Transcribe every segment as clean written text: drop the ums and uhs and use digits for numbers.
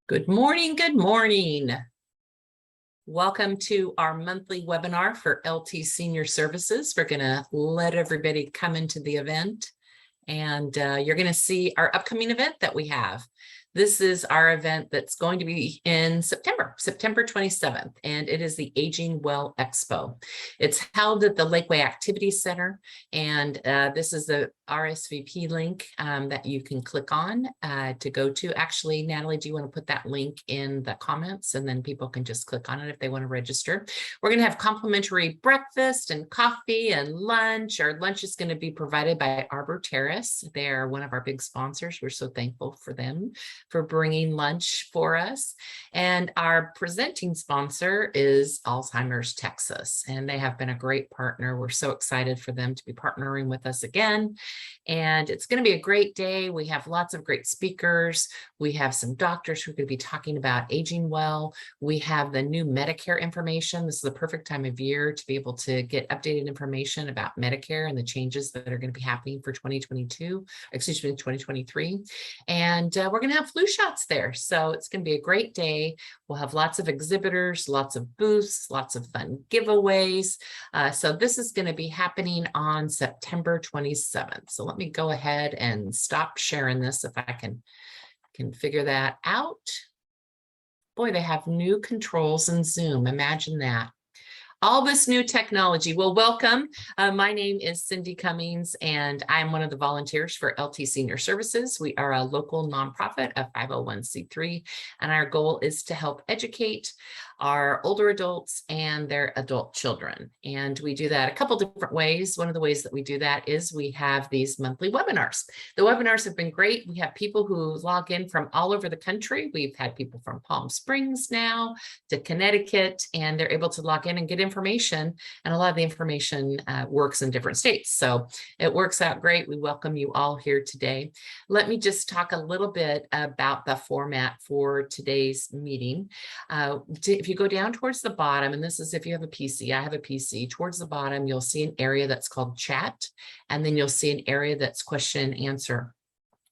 Good morning, good morning. Welcome to our monthly webinar for LT Senior Services. We're going to let everybody come into the event and you're going to see our upcoming event that we have. This is our event that's going to be in September 27th, and it is the Aging Well Expo. It's held at the Lakeway Activity Center, and this is the RSVP link that you can click on to go to. Actually, Natalie, do you want to put that link in the comments, and then people can just click on it if they want to register? We're going to have complimentary breakfast and coffee and lunch. Our lunch is going to be provided by Arbor Terrace. They are one of our big sponsors. We're so thankful for them for bringing lunch for us. And our presenting sponsor is Alzheimer's Texas, and they have been a great partner. We're so excited for them to be partnering with us again. And it's going to be a great day. We have lots of great speakers. We have some doctors who are going to be talking about aging well. We have the new Medicare information. This is the perfect time of year to be able to get updated information about Medicare and the changes that are going to be happening for 2023. And we're going to have flu shots there. So it's going to be a great day. We'll have lots of exhibitors, lots of booths, lots of fun giveaways. So this is going to be happening on September 27th. So let me go ahead and stop sharing this if I can figure that out. Boy, they have new controls in Zoom. Imagine that. All this new technology. Well, welcome. My name is Cindy Cummings, and I'm one of the volunteers for LT Senior Services. We are a local nonprofit, a 501c3, and our goal is to help educate our older adults and their adult children. And we do that a couple different ways. One of the ways that we do that is we have these monthly webinars. The webinars have been great. We have people who log in from all over the country. We've had people from Palm Springs now to Connecticut, and they're able to log in and get information. And a lot of the information works in different states. So it works out great. We welcome you all here today. Let me just talk a little bit about the format for today's meeting. If you go down towards the bottom, and this is if you have a PC, I have a PC, towards the bottom, you'll see an area that's called chat, and then you'll see an area that's question and answer.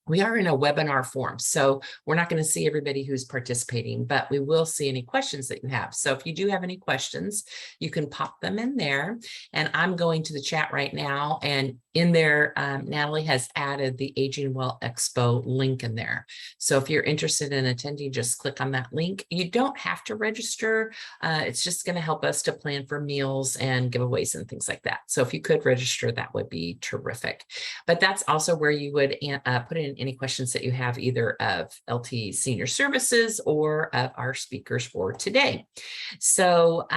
We are in a webinar form, so we're not going to see everybody who's participating, but we will see any questions that you have. So if you do have any questions, you can pop them in there. And I'm going to the chat right now, and in there, Natalie has added the Aging Well Expo link in there. So if you're interested in attending, just click on that link. You don't have to register. It's just going to help us to plan for meals and giveaways and things like that. So if you could register, that would be terrific. But that's also where you would put in any questions that you have, either of LT Senior Services or of our speakers for today. So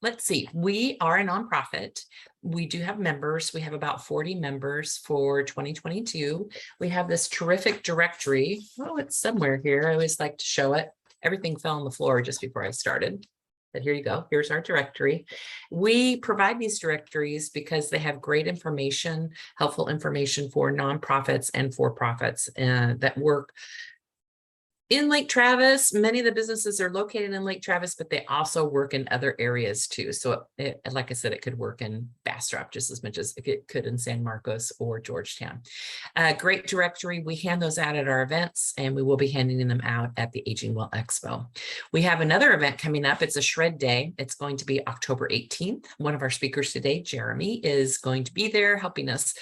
let's see, we are a nonprofit. We do have members. We have about 40 members for 2022. We have this terrific directory. Oh, it's somewhere here. I always like to show it. Everything fell on the floor just before I started. But here you go. Here's our directory. We provide these directories because they have great information, helpful information for nonprofits and for-profits that work in Lake Travis. Many of the businesses are located in Lake Travis, but they also work in other areas too. So like I said, it could work in Bastrop just as much as it could in San Marcos or Georgetown. Great directory. We hand those out at our events, and we will be handing them out at the Aging Well Expo. We have another event coming up. It's a shred day. It's going to be October 18th. One of our speakers today, Jeremy, is going to be there helping us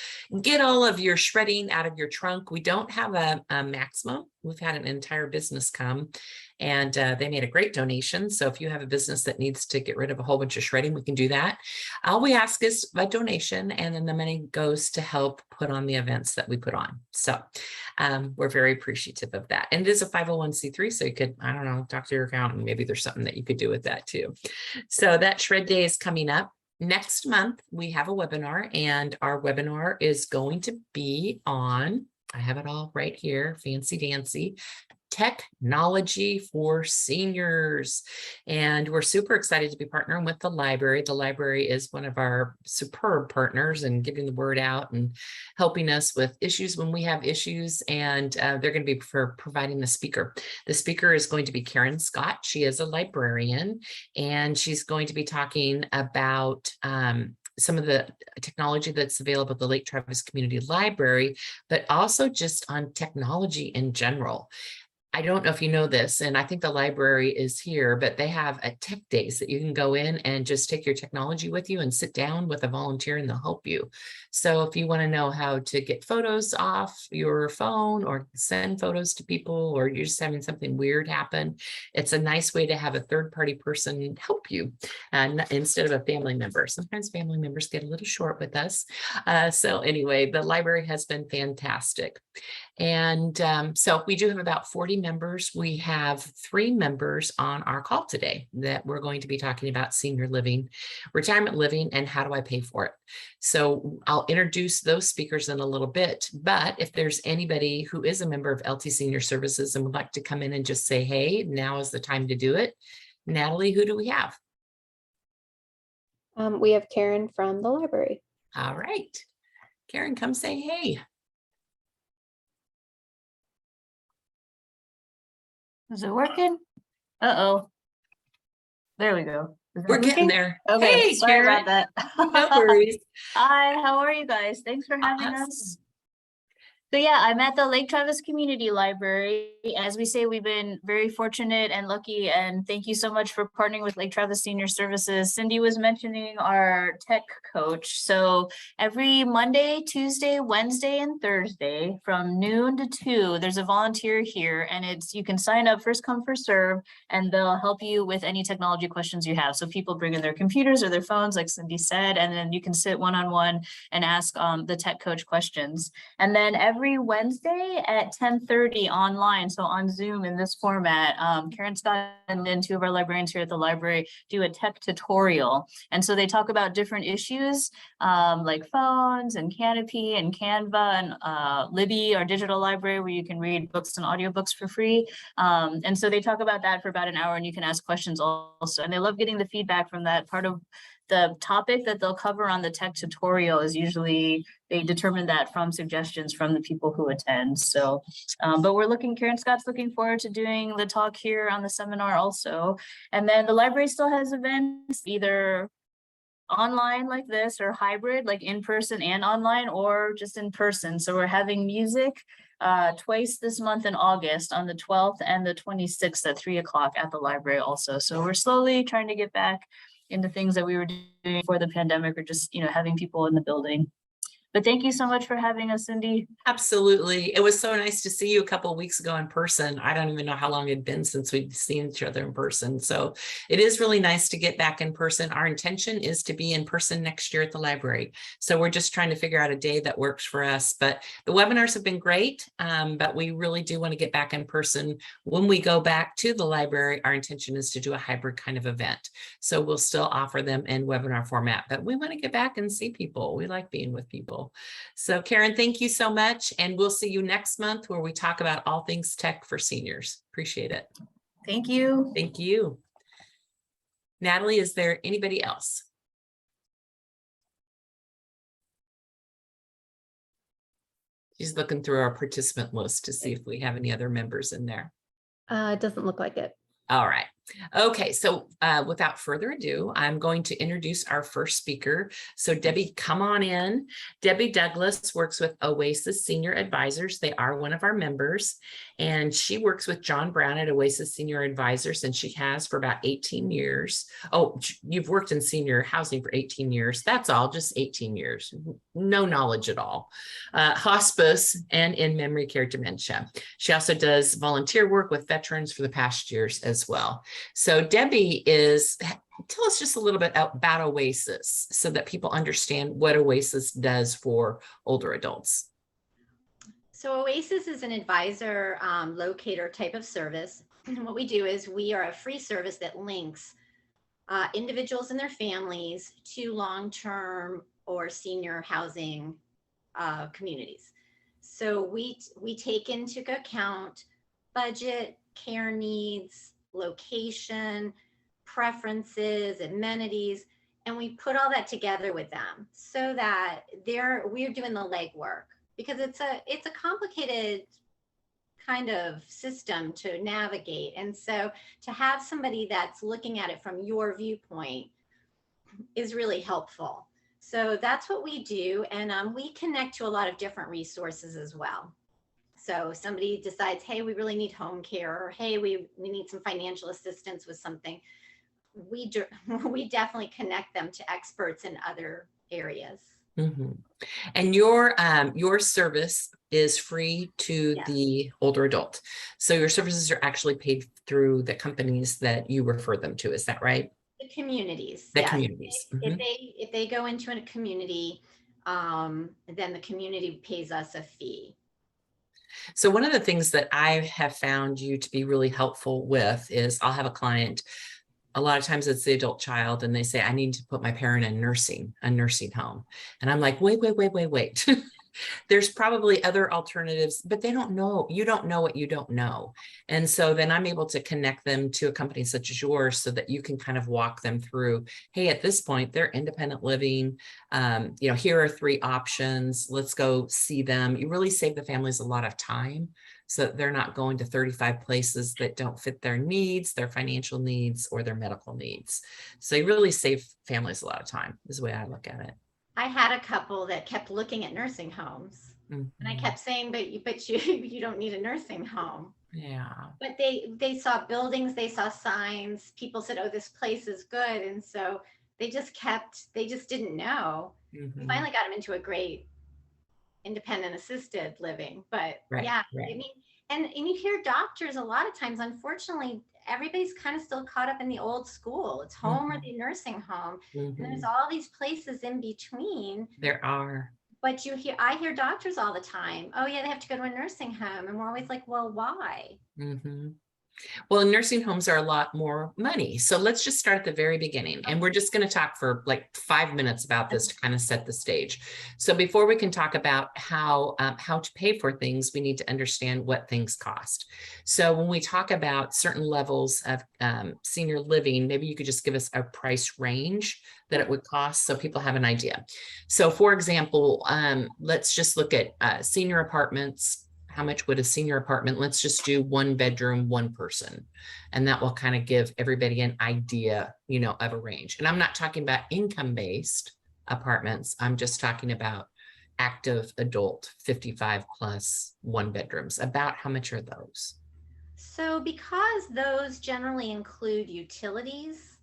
get all of your shredding out of your trunk. We don't have a maximum. We've had an entire business come, and they made a great donation. So if you have a business that needs to get rid of a whole bunch of shredding, we can do that. All we ask is a donation, and then the money goes to help put on the events that we put on. So we're very appreciative of that. And it is a 501c3, so you could, I don't know, talk to your accountant. Maybe there's something that you could do with that too. So that shred day is coming up. Next month, we have a webinar, and our webinar is going to be on, I have it all right here, fancy dancy, technology for seniors. And we're super excited to be partnering with the library. The library is one of our superb partners in getting the word out and helping us with issues when we have issues. And they're going to be providing the speaker. The speaker is going to be Karen Scott. She is a librarian, and she's going to be talking about some of the technology that's available at the Lake Travis Community Library, but also just on technology in general. I don't know if you know this, and I think the library is here, but they have a tech days that you can go in and just take your technology with you and sit down with a volunteer and they'll help you. So if you want to know how to get photos off your phone or send photos to people, or you're just having something weird happen, it's a nice way to have a third party person help you and instead of a family member. Sometimes family members get a little short with us. So anyway, the library has been fantastic. And so we do have about 40 members. We have 3 members on our call today that we're going to be talking about senior living, retirement living, and how do I pay for it. So I'll introduce those speakers in a little bit, but if there's anybody who is a member of LT Senior Services and would like to come in and just say, hey, now is the time to do it. Natalie, who do we have? We have Karen from the library. All right. Karen, come say hey. Is it working? Uh-oh. There we go. We're getting there. Okay, Hey, sorry Karen. about that. No worries. Hi, how are you guys? Thanks for having us. Awesome. So yeah, I'm at the Lake Travis Community Library. As we say, we've been very fortunate and lucky, and thank you so much for partnering with Lake Travis Senior Services. Cindy was mentioning our tech coach. So every Monday, Tuesday, Wednesday, and Thursday from noon to 2, there's a volunteer here, and you can sign up, first come, first serve, and they'll help you with any technology questions you have. So people bring in their computers or their phones, like Cindy said, and then you can sit one-on-one and ask the tech coach questions. And then every Wednesday at 10:30 online, so on Zoom in this format, Karen Scott and then 2 of our librarians here at the library do a tech tutorial. And so they talk about different issues like phones and Canopy and Canva and Libby, our digital library, where you can read books and audiobooks for free. And so they talk about that for about an hour, and you can ask questions also. And they love getting the feedback from that. Part of the topic that they'll cover on the tech tutorial is usually, they determine that from suggestions from the people who attend. So, but Karen Scott's looking forward to doing the talk here on the seminar also. And then the library still has events, either online like this or hybrid, like in person and online, or just in person. So we're having music twice this month in August, on the 12th and the 26th at 3 o'clock at the library also. So we're slowly trying to get back into things that we were doing before the pandemic, or just, having people in the building. But thank you so much for having us, Cindy. Absolutely. It was so nice to see you a couple of weeks ago in person. I don't even know how long it'd been since we'd seen each other in person. So it is really nice to get back in person. Our intention is to be in person next year at the library. So we're just trying to figure out a day that works for us. But the webinars have been great, but we really do want to get back in person. When we go back to the library, our intention is to do a hybrid kind of event. So we'll still offer them in webinar format, but we want to get back and see people. We like being with people. So Karen, thank you so much. And we'll see you next month where we talk about all things tech for seniors. Appreciate it. Thank you. Thank you. Natalie, is there anybody else? She's looking through our participant list to see if we have any other members in there. It doesn't look like it. All right. Okay, so without further ado, I'm going to introduce our first speaker. So Debbie, come on in. Debbie Douglas works with Oasis Senior Advisors. They are one of our members, and she works with John Brown at Oasis Senior Advisors, and she has for about 18 years. Oh, you've worked in senior housing for 18 years. That's all, just 18 years. No knowledge at all. Hospice and in memory care dementia. She also does volunteer work with veterans for the past years as well. So Debbie tell us just a little bit about Oasis so that people understand what Oasis does for older adults. So Oasis is an advisor locator type of service. And what we do is we are a free service that links individuals and their families to long-term or senior housing communities. So we take into account budget, care needs, location, preferences, amenities, and we put all that together with them so that we're doing the legwork, because it's a complicated kind of system to navigate. And so to have somebody that's looking at it from your viewpoint is really helpful. So that's what we do. And we connect to a lot of different resources as well. So somebody decides, hey, we really need home care, or hey, we need some financial assistance with something. We definitely connect them to experts in other areas. Mhm. And your service is free to Yes. the older adult. So your services are actually paid through the companies that you refer them to. Is that right? The communities, The yes. communities. Mhm. If they go into a community, then the community pays us a fee. So one of the things that I have found you to be really helpful with is I'll have a client, a lot of times it's the adult child, and they say, I need to put my parent in a nursing home. And I'm like, wait. There's probably other alternatives, but they don't know. You don't know what you don't know. And so then I'm able to connect them to a company such as yours so that you can kind of walk them through, hey, at this point, they're independent living. Here are 3 options. Let's go see them. You really save the families a lot of time so that they're not going to 35 places that don't fit their needs, their financial needs, or their medical needs. So you really save families a lot of time, is the way I look at it. I had a couple that kept looking at nursing homes, and I Mhm. kept saying, but you don't need a nursing home. Yeah. But they saw buildings, they saw signs, people said, oh, this place is good. And so they just didn't know. We Mhm. finally got them into a great independent assisted living. But Right, yeah, right. I mean, and you hear doctors a lot of times, unfortunately, everybody's kind of still caught up in the old school. It's home or Mhm. the nursing home. And there's Mhm. all these places in between. There are. But I hear doctors all the time, oh yeah, they have to go to a nursing home. And we're always like, well, why? Mhm. Well, nursing homes are a lot more money. So let's just start at the very beginning. And we're just going to talk for like 5 minutes about this to kind of set the stage. So before we can talk about how to pay for things, we need to understand what things cost. So when we talk about certain levels of senior living, maybe you could just give us a price range that it would cost so people have an idea. So for example, let's just look at senior apartments. How much would a senior apartment? Let's just do 1 bedroom, 1 person. And that will kind of give everybody an idea, of a range. And I'm not talking about income-based apartments. I'm just talking about active adult 55 plus 1 bedrooms. About how much are those? So because those generally include utilities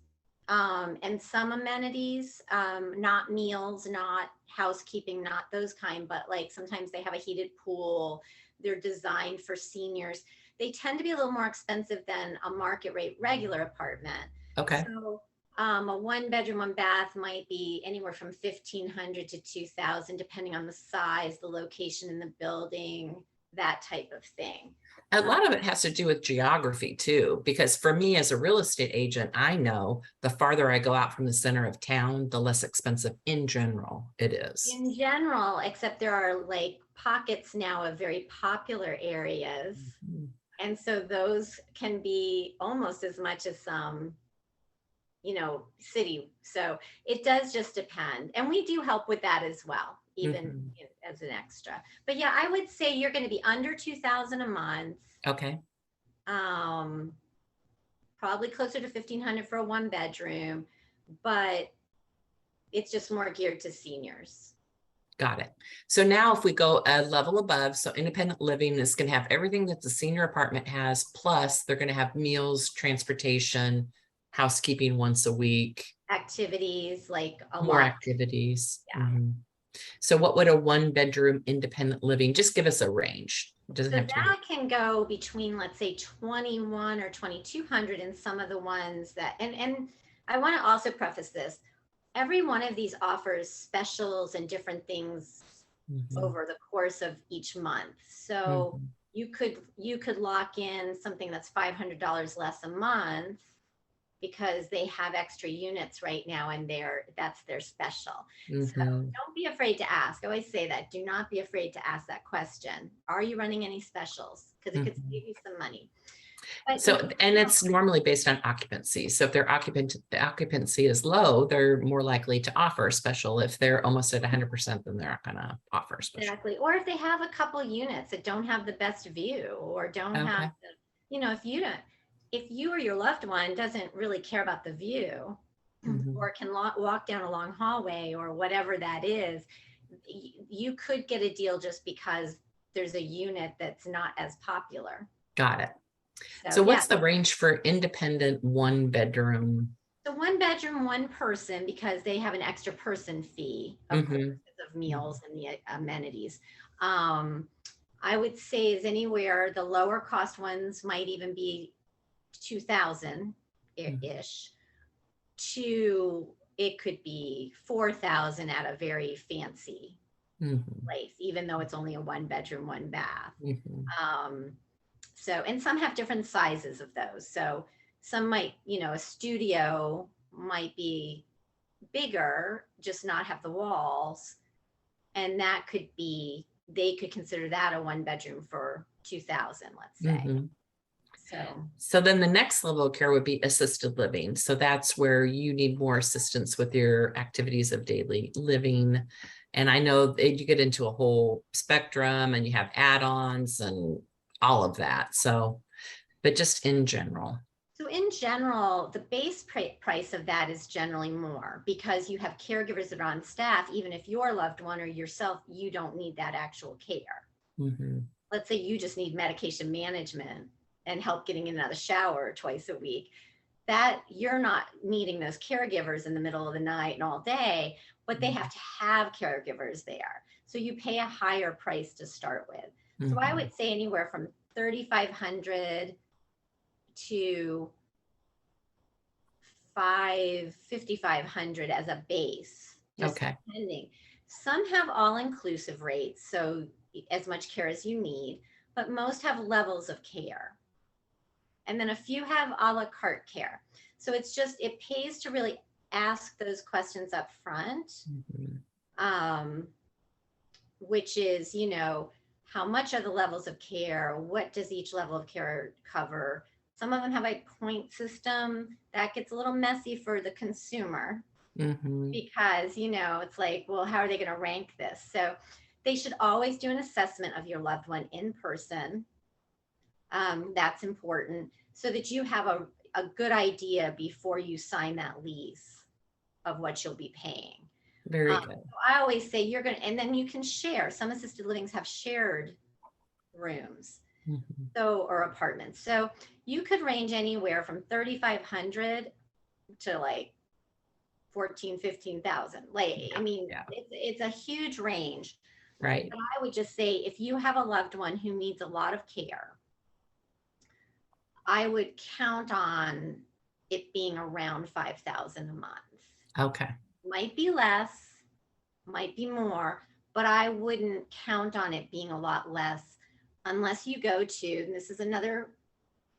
and some amenities, not meals, not housekeeping, not those kind, but like sometimes they have a heated pool, they're designed for seniors. They tend to be a little more expensive than a market rate regular apartment. Okay. So a 1 bedroom, 1 bath might be anywhere from 1,500 to 2,000, depending on the size, the location in the building, that type of thing. A lot of it has to do with geography too, because for me as a real estate agent, I know the farther I go out from the center of town, the less expensive in general it is. In general, except there are like pockets now of very popular areas. Mhm. And so those can be almost as much as some, city. So it does just depend. And we do help with that as well, even Mhm. as an extra. But yeah, I would say you're going to be under 2,000 a month. Okay. Um, Probably closer to 1,500 for a 1 bedroom, but it's just more geared to seniors. Got it. So now if we go a level above, so independent living is going to have everything that the senior apartment has, plus they're going to have meals, transportation, housekeeping once a week, Activities, like a more lot. activities. Yeah. Mhm. So what would a 1 bedroom independent living, just give us a range. It doesn't So have to be. that can go between, let's say, 21 or 2,200 in some of the ones that, and I want to also preface this. Every one of these offers specials and different things Mhm. over the course of each month. So Mhm. you could lock in something that's $500 less a month because they have extra units right now and that's their special. So Mhm. don't be afraid to ask. I always say that. Do not be afraid to ask that question. Are you running any specials? Because it could Mhm. save you some money. But So, and it's normally based on occupancy. So if their occupancy is low, they're more likely to offer a special. If they're almost at 100%, then they're not going to offer a special. exactly. Or if they have a couple units that don't have the best view or don't have Okay. if you or your loved one doesn't really care about the view Mhm. or can walk down a long hallway or whatever that is, you could get a deal just because there's a unit that's not as popular. Got it. So yeah. what's the range for independent 1-bedroom? So 1 bedroom, 1 person, because they have an extra person fee, of course, Mhm. because of meals and the amenities. I would say is anywhere, the lower cost ones might even be 2,000 ish to, it could be 4,000 at a very fancy Mhm. place, even though it's only a 1 bedroom, 1 bath. Mhm. So, and some have different sizes of those. So some might, a studio might be bigger, just not have the walls. And that could be, they could consider that a 1 bedroom for 2,000, let's say. Mhm. So then the next level of care would be assisted living. So that's where you need more assistance with your activities of daily living. And I know that you get into a whole spectrum and you have add-ons and all of that. So, but just in general. So in general, the base price of that is generally more because you have caregivers that are on staff. Even if your loved one or yourself, you don't need that actual care. Mhm. Let's say you just need medication management and help getting in and out of the shower twice a week. That you're not needing those caregivers in the middle of the night and all day, but they have to have caregivers there. So you pay a higher price to start with. So I Mhm. would say anywhere from $3,500 to $5,500 as a base. Just Okay. depending. Some have all-inclusive rates, so as much care as you need, but most have levels of care. And then a few have a la carte care. So it's just, it pays to really ask those questions up front, Mhm. which is, how much are the levels of care? What does each level of care cover? Some of them have a point system that gets a little messy for the consumer Mhm. because, it's like, well, how are they going to rank this? So they should always do an assessment of your loved one in person. That's important so that you have a good idea before you sign that lease of what you'll be paying. Very good. So I always say and then you can share. Some assisted livings have shared rooms, Mhm. or apartments. So you could range anywhere from 3,500 to like 14, 15,000. I mean, Yeah. it's a huge range. Right. But I would just say if you have a loved one who needs a lot of care, I would count on it being around 5,000 a month. Okay. Might be less, might be more, but I wouldn't count on it being a lot less unless you go to, and this is another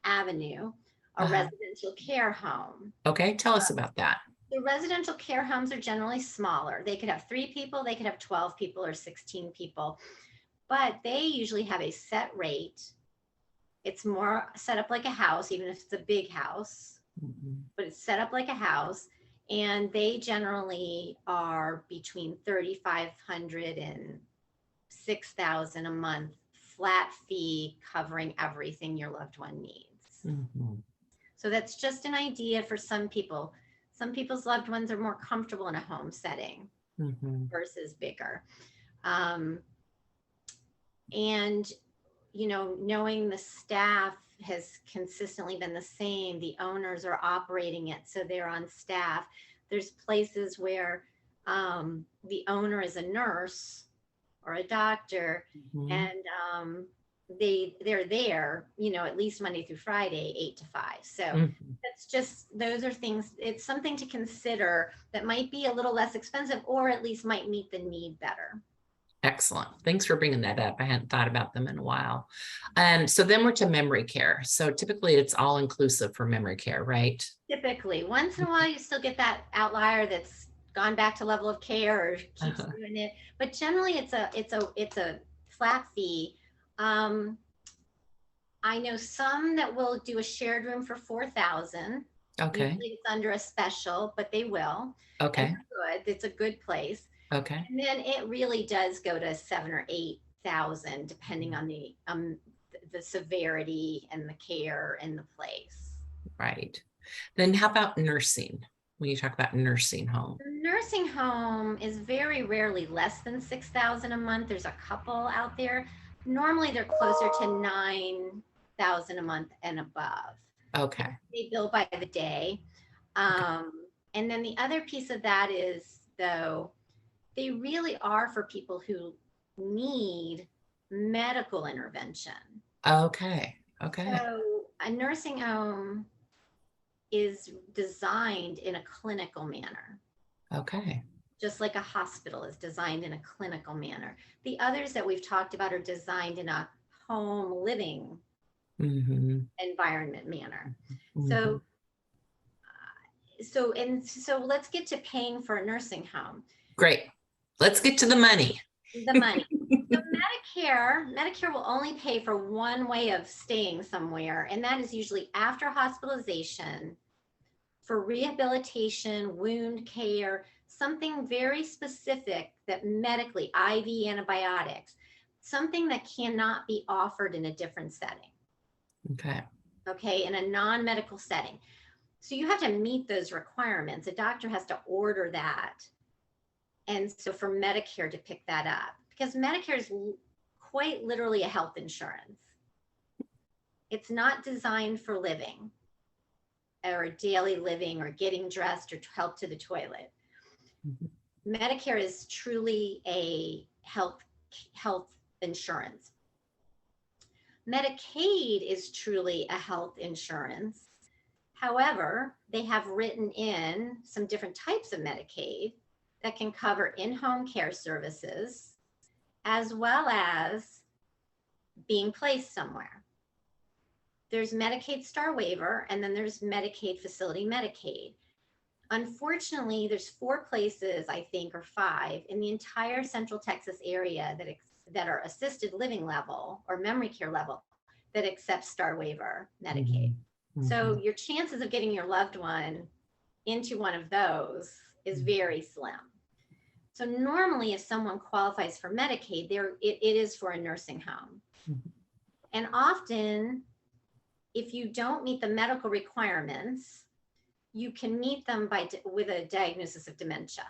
avenue, a residential care home. Okay. Tell us about that. The residential care homes are generally smaller. They could have 3 people, they could have 12 people or 16 people, but they usually have a set rate. It's more set up like a house, even if it's a big house, Mhm. but it's set up like a house. And they generally are between 3,500 and 6,000 a month, flat fee covering everything your loved one needs. Mhm. So that's just an idea for some people. Some people's loved ones are more comfortable in a home setting Mhm. versus bigger. And, knowing the staff has consistently been the same, the owners are operating it, so they're on staff. There's places where the owner is a nurse or a doctor, Mhm. and they're there, at least Monday through Friday, 8 to 5. So Mhm. that's just, those are things, it's something to consider that might be a little less expensive or at least might meet the need better. Excellent. Thanks for bringing that up. I hadn't thought about them in a while. So then we're to memory care. So typically it's all inclusive for memory care, right? Typically, once in a while, you still get that outlier that's gone back to level of care or keeps doing it. But generally, it's a flat fee. I know some that will do a shared room for 4,000. Okay. Usually it's under a special, but they will. Okay. And they're good. It's a good place. Okay. And then it really does go to 7,000 or 8,000, depending on the severity and the care and the place. Right. Then how about nursing? When you talk about nursing home. The nursing home is very rarely less than 6,000 a month. There's a couple out there, Normally they're closer to 9,000 a month and above. Okay. They bill by the day. And then the other piece of that is, though, they really are for people who need medical intervention. Okay. Okay. So a nursing home is designed in a clinical manner, Okay. just like a hospital is designed in a clinical manner. The others that we've talked about are designed in a home living Mm-hmm. environment manner. Mm-hmm. So let's get to paying for a nursing home. Great. Let's get to the money. The money. So Medicare will only pay for one way of staying somewhere, and that is usually after hospitalization for rehabilitation, wound care, something very specific that medically, IV antibiotics, something that cannot be offered in a different setting. Okay, in a non-medical setting. So you have to meet those requirements. A doctor has to order that. And so for Medicare to pick that up, because Medicare is quite literally a health insurance. It's not designed for living or daily living or getting dressed or help to the toilet. Mm-hmm. Medicare is truly a health insurance. Medicaid is truly a health insurance. However, they have written in some different types of Medicaid that can cover in-home care services, as well as being placed somewhere. There's Medicaid Star Waiver, and then there's Medicaid Facility Medicaid. Unfortunately, there's 4 places, I think, or 5 in the entire Central Texas area that are assisted living level or memory care level that accept Star Waiver Medicaid. Mm-hmm. So your chances of getting your loved one into one of those is very slim. So normally if someone qualifies for Medicaid, it is for a nursing home. Mm-hmm. And often if you don't meet the medical requirements, you can meet them with a diagnosis of dementia.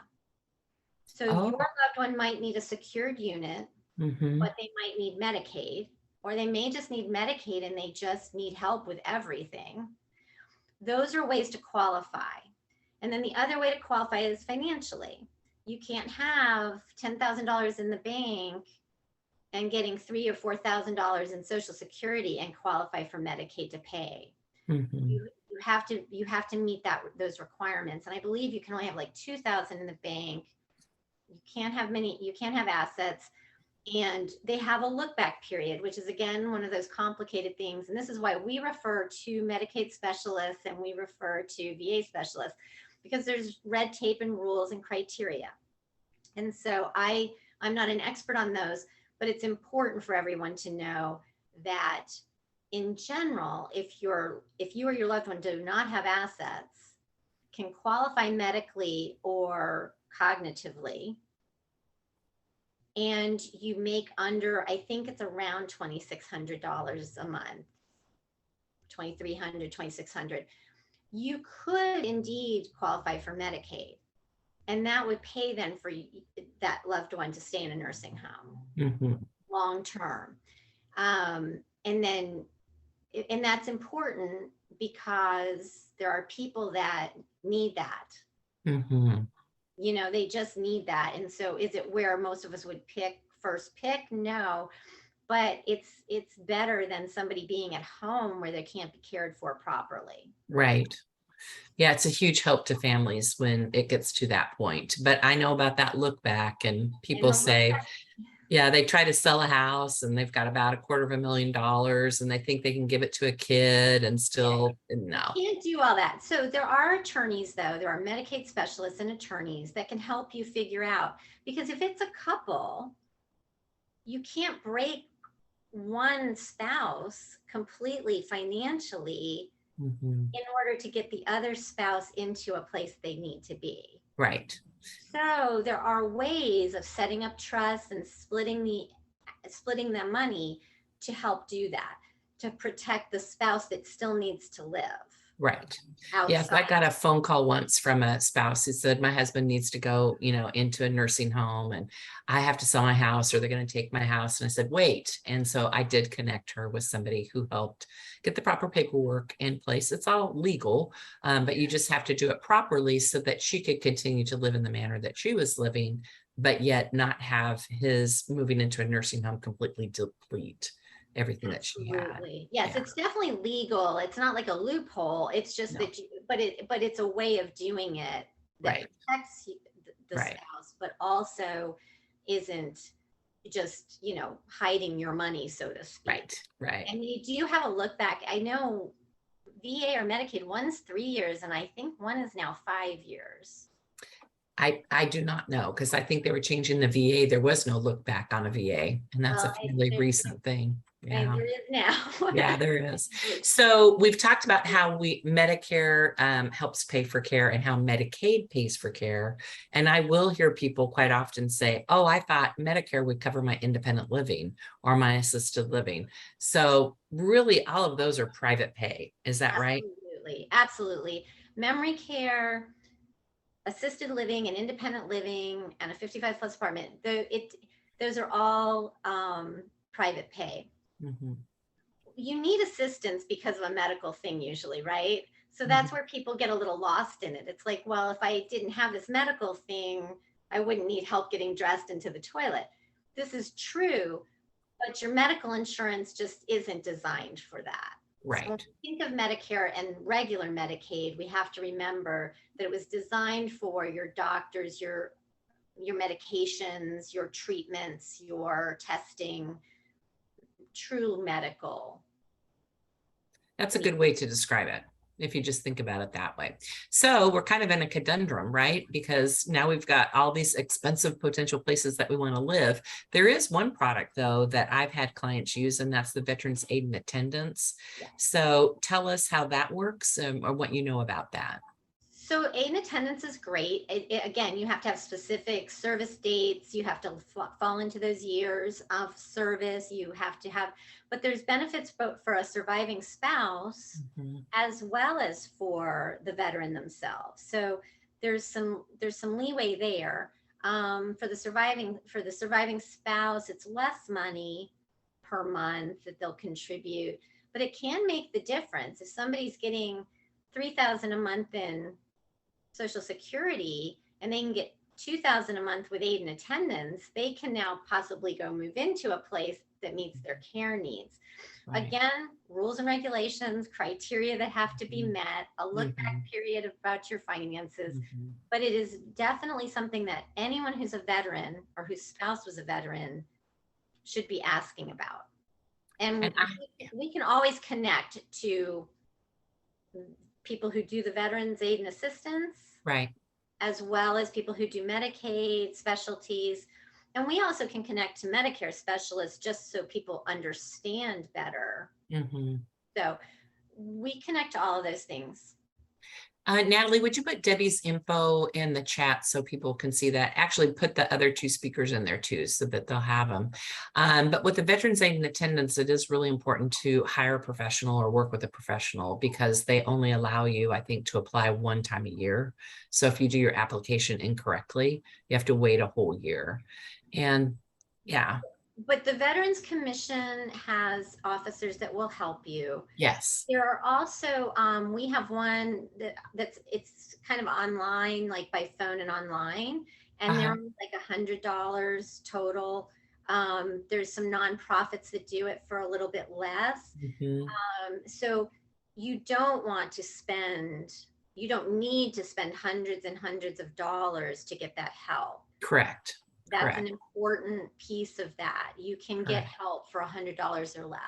So your loved one might need a secured unit, mm-hmm. but they might need Medicaid, or they may just need Medicaid and they just need help with everything. Those are ways to qualify. And then the other way to qualify is financially. You can't have $10,000 in the bank and getting $3,000 or $4,000 in Social Security and qualify for Medicaid to pay. Mm-hmm. You have to meet those requirements. And I believe you can only have like $2,000 in the bank. You can't have assets. And they have a look back period, which is again one of those complicated things. And this is why we refer to Medicaid specialists and we refer to VA specialists, because there's red tape and rules and criteria. And so I'm not an expert on those, but it's important for everyone to know that in general, if you or your loved one do not have assets, can qualify medically or cognitively, and you make under, I think it's around $2,600 a month, $2,300, $2,600, you could indeed qualify for Medicaid. And that would pay then for that loved one to stay in a nursing home mm-hmm. long term. And that's important because there are people that need that. Mm-hmm. You know, they just need that. And so is it where most of us would first pick? No, but it's better than somebody being at home where they can't be cared for properly. Right. Yeah, it's a huge help to families when it gets to that point. But I know about that look back, and people say, yeah, they try to sell a house and they've got about $250,000 and they think they can give it to a kid and still no. You can't do all that. So there are attorneys, though. There are Medicaid specialists and attorneys that can help you figure out, because if it's a couple, you can't break one spouse completely financially mm-hmm. in order to get the other spouse into a place they need to be. Right. So there are ways of setting up trusts and splitting the money to help do that, to protect the spouse that still needs to live. Right. Yes, I outside. got a phone call once from a spouse who said, my husband needs to go, into a nursing home and I have to sell my house or they're going to take my house. And I said, wait. And so I did connect her with somebody who helped get the proper paperwork in place. It's all legal, but you just have to do it properly so that she could continue to live in the manner that she was living, but yet not have his moving into a nursing home completely deplete everything that she had. Absolutely. Yes, Yeah. it's definitely legal. It's not like a loophole. It's just No. that but it's a way of doing it that Right. protects the Right. spouse, but also isn't just, hiding your money, so to speak. Right. Right. And you do have a look back. I know VA or Medicaid, one's 3 years, and I think one is now 5 years. I do not know because I think they were changing the VA. There was no look back on a VA, and that's a Well, fairly recent thing. And Yeah. there is now. Yeah, there is. So we've talked about how Medicare helps pay for care and how Medicaid pays for care. And I will hear people quite often say, oh, I thought Medicare would cover my independent living or my assisted living. So really all of those are private pay. Is that right? Absolutely. Absolutely. Memory care, assisted living and independent living and a 55 plus apartment, those are all private pay. Mhm. You need assistance because of a medical thing usually, right? So that's where people get a little lost in it. It's like, well, if I didn't have this medical thing, I wouldn't need help getting dressed into the toilet. This is true, but your medical insurance just isn't designed for that. Right. So when we think of Medicare and regular Medicaid, we have to remember that it was designed for your doctors, your medications, your treatments, your testing, true medical. That's a good way to describe it, if you just think about it that way. So we're kind of in a conundrum, right? Because now we've got all these expensive potential places that we want to live. There is one product, though, that I've had clients use, and that's the Veterans Aid and Attendance. Yeah. So tell us how that works or what you know about that. So aid and attendance is great. Again, you have to have specific service dates. You have to fall into those years of service. You have to have, but there's benefits both for a surviving spouse as well as for the veteran themselves. So there's some leeway there. For the surviving spouse, it's less money per month that they'll contribute, but it can make the difference. If somebody's getting $3,000 a month in Social Security and they can get $2,000 a month with aid and attendance, they can now possibly go move into a place that meets their care needs. Right. Again, rules and regulations, criteria that have to be met, a look back period about your finances, but it is definitely something that anyone who's a veteran or whose spouse was a veteran should be asking about. And we can always connect to people who do the Veterans Aid and Assistance, right, as well as people who do Medicaid specialties. And we also can connect to Medicare specialists just so people understand better. So we connect to all of those things. Natalie, would you put Debbie's info in the chat so people can see that? Actually, put the other two speakers in there too, so that they'll have them. But with the Veterans Aid and Attendance, it is really important to hire a professional or work with a professional because they only allow you, I think, to apply one time a year. So if you do your application incorrectly, you have to wait a whole year. And yeah. But the Veterans Commission has officers that will help you. Yes. There are also, we have one it's kind of online, like by phone and online, and they're like $100 total. There's some nonprofits that do it for a little bit less. So you don't need to spend hundreds and hundreds of dollars to get that help. Correct. That's an important piece of that. You can get help for $100 or less.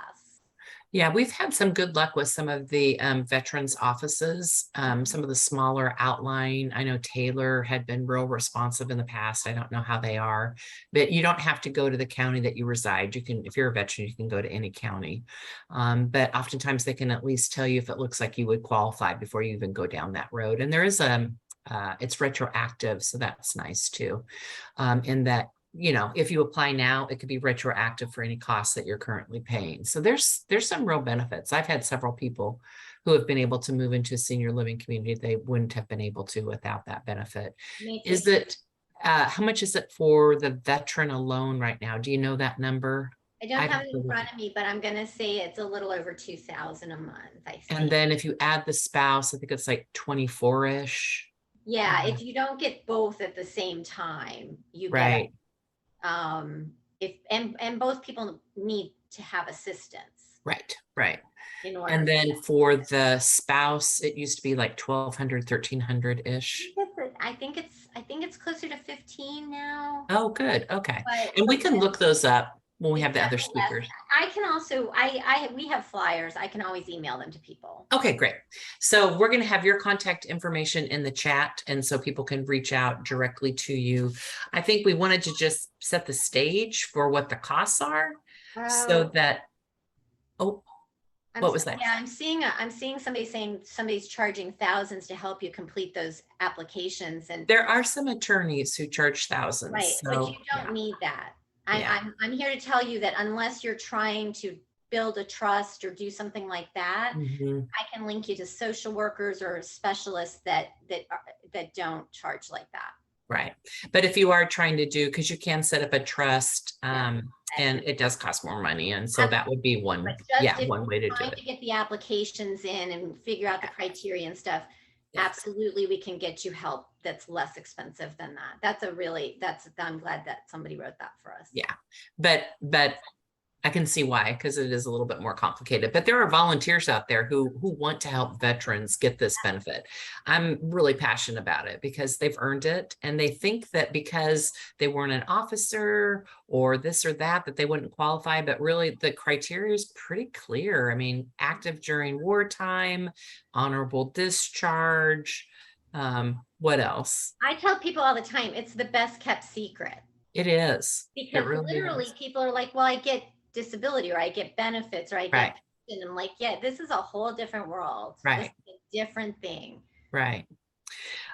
Yeah, we've had some good luck with some of the veterans offices, some of the smaller outlying. I know Taylor had been real responsive in the past. I don't know how they are, but you don't have to go to the county that you reside. You can, if you're a veteran, you can go to any county. But oftentimes they can at least tell you if it looks like you would qualify before you even go down that road. And there is it's retroactive, so that's nice too. In that, you know, if you apply now, it could be retroactive for any costs that you're currently paying. So there's some real benefits. I've had several people who have been able to move into a senior living community. They wouldn't have been able to without that benefit. Is it, how much is it for the veteran alone right now? Do you know that number? I don't I'd have have it to in look front of me, but I'm gonna say it's a little over 2,000 a month, I think. And then if you add the spouse, I think it's like 24-ish. Yeah, if you don't get both at the same time, you get, Right, if, and both people need to have assistance right. in order. And then for the spouse, it used to be like 1,200, 1,300-ish. I think it's closer to 15 now. Oh, good. Okay. But And we can look those up when we have the other Yes, speakers. I can also, we have flyers. I can always email them to people. Okay, great. So we're going to have your contact information in the chat, and so people can reach out directly to you. I think we wanted to just set the stage for what the costs are so that, oh, what was that? Yeah, I'm seeing somebody saying somebody's charging thousands to help you complete those applications, and there are some attorneys who charge thousands. right, but So, you don't need that. Yeah. I'm here to tell you that unless you're trying to build a trust or do something like that, Mhm. I can link you to social workers or specialists that don't charge like that. Right. But if you are trying to do, because you can set up a trust, Yeah. and it does cost more money. And so that would be one, But just yeah, if one way to do trying it. to get the applications in and figure out the criteria and stuff, Yes. absolutely, we can get you help that's less expensive than that. I'm glad that somebody wrote that for us. Yeah. But I can see why, because it is a little bit more complicated. But there are volunteers out there who want to help veterans get this benefit. I'm really passionate about it because they've earned it, and they think that because they weren't an officer or this or that they wouldn't qualify. But really, the criteria is pretty clear. I mean, active during wartime, honorable discharge. What else? I tell people all the time, it's the best kept secret, It is. because really literally is. people are like, well, I get disability or I get benefits or I Right. get pension. And I'm like, yeah, this is a whole different world. Right. This is a different thing. Right.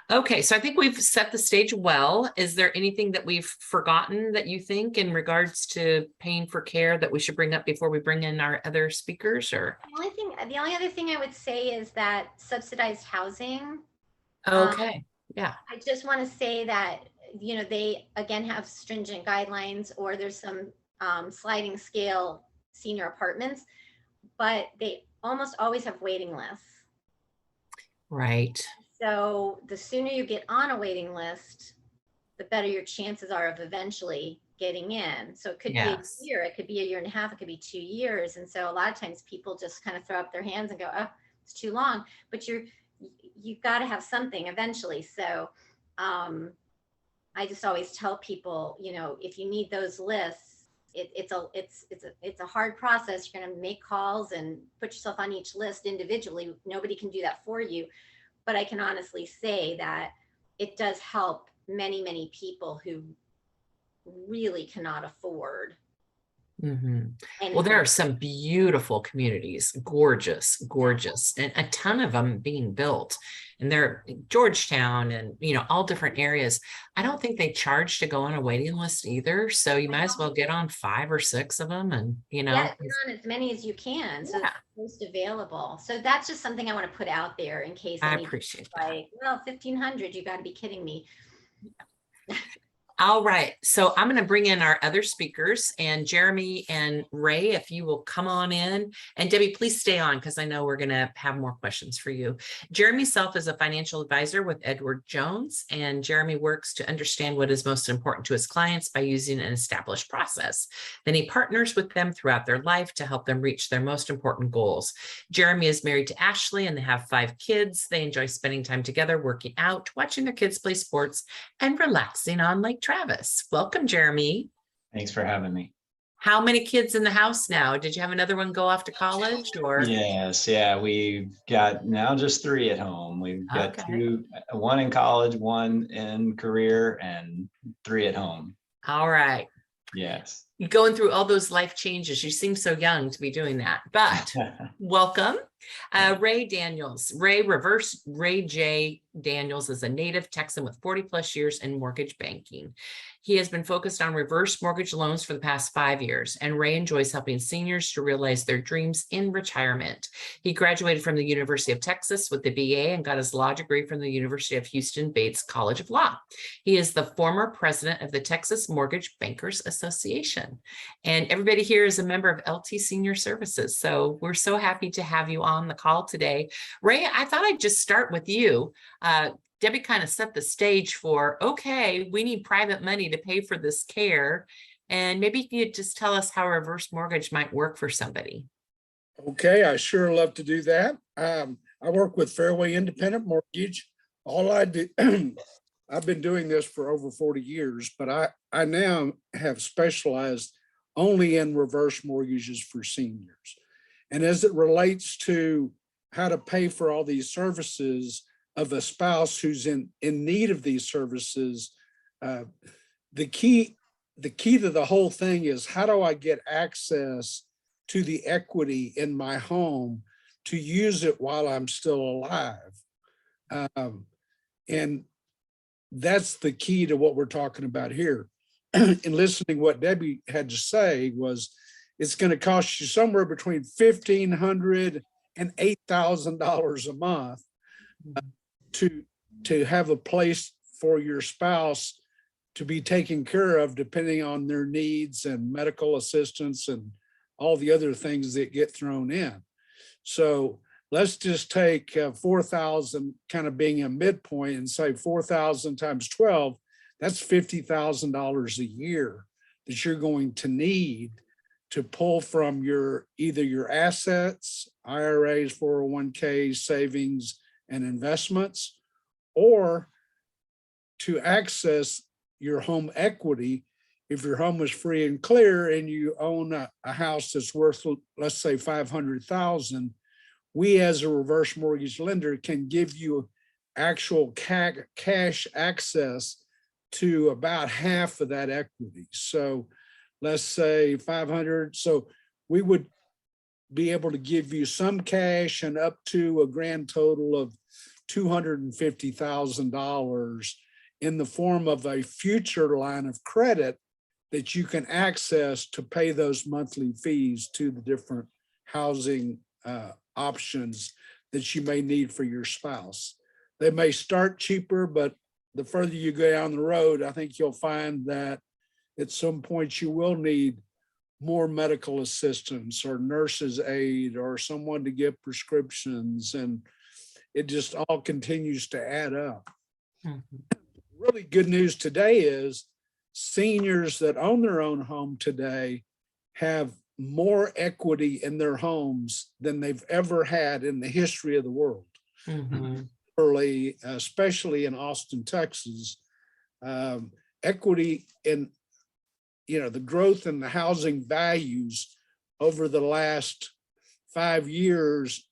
Okay, so I think we've set the stage well. Is there anything that we've forgotten that you think in regards to paying for care that we should bring up before we bring in our other speakers, or? The only other thing I would say is that subsidized housing. Okay, yeah, I just want to say that, they again have stringent guidelines, or there's some sliding scale senior apartments, but they almost always have waiting lists. right. So the sooner you get on a waiting list, the better your chances are of eventually getting in. So it could Yes. be a year, it could be a year and a half, it could be 2 years. And so a lot of times people just kind of throw up their hands and go, oh, it's too long. But you've got to have something eventually. So I just always tell people, if you need those lists, it's a hard process. You're going to make calls and put yourself on each list individually. Nobody can do that for you. But I can honestly say that it does help many, many people who really cannot afford. Mhm. Well, there are some beautiful communities, gorgeous, and a ton of them being built. And they're Georgetown and, all different areas. I don't think they charge to go on a waiting list either. So you might as well get on 5 or 6 of them and, Yeah, get on as many as you can. So Yeah. it's most available. So that's just something I want to put out there in case I anybody's appreciate that. like, well, 1,500, you got to be kidding me. All right, so I'm going to bring in our other speakers, and Jeremy and Ray, if you will come on in, and Debbie, please stay on because I know we're going to have more questions for you. Jeremy Self is a financial advisor with Edward Jones, and Jeremy works to understand what is most important to his clients by using an established process. Then he partners with them throughout their life to help them reach their most important goals. Jeremy is married to Ashley, and they have 5 kids. They enjoy spending time together, working out, watching their kids play sports, and relaxing on Lake Travis. Welcome, Jeremy. Thanks for having me. How many kids in the house now? Did you have another one go off to college, or? Yes, yeah, we've got now just 3 at home. We've got Okay. 2, 1 in college, 1 in career, and 3 at home. All right. Yes. You're going through all those life changes. You seem so young to be doing that, but welcome. Ray Daniels, Ray J. Daniels is a native Texan with 40+ years in mortgage banking. He has been focused on reverse mortgage loans for the past 5 years, and Ray enjoys helping seniors to realize their dreams in retirement. He graduated from the University of Texas with the BA and got his law degree from the University of Houston Bates College of Law. He is the former president of the Texas Mortgage Bankers Association. And everybody here is a member of LT Senior Services. So we're so happy to have you on the call today. Ray, I thought I'd just start with you. Debbie kind of set the stage for, okay, we need private money to pay for this care. And maybe you could just tell us how a reverse mortgage might work for somebody. Okay, I sure love to do that. I work with Fairway Independent Mortgage. All I do, I've been doing this for over 40 years, but I now have specialized only in reverse mortgages for seniors. And as it relates to how to pay for all these services of a spouse who's in need of these services, the key to the whole thing is, how do I get access to the equity in my home to use it while I'm still alive? And that's the key to what we're talking about here. And listening what Debbie had to say was, it's going to cost you somewhere between $1,500 and $8,000 a month to have a place for your spouse to be taken care of, depending on their needs and medical assistance and all the other things that get thrown in. So let's just take 4,000 kind of being a midpoint and say 4,000 times 12, that's $50,000 a year that you're going to need to pull from either your assets, IRAs, 401ks, savings, and investments, or to access your home equity. If your home is free and clear and you own a house that's worth, let's say, $500,000, we as a reverse mortgage lender can give you actual cash access to about half of that equity. So let's say 500. So we would be able to give you some cash and up to a grand total of $250,000 in the form of a future line of credit that you can access to pay those monthly fees to the different housing options that you may need for your spouse. They may start cheaper, but the further you go down the road, I think you'll find that at some point you will need more medical assistance or nurse's aid or someone to get prescriptions, and it just all continues to add up. Really good news today is seniors that own their own home today have more equity in their homes than they've ever had in the history of the world. Early, especially in Austin, Texas, equity in, the growth in the housing values over the last 5 years,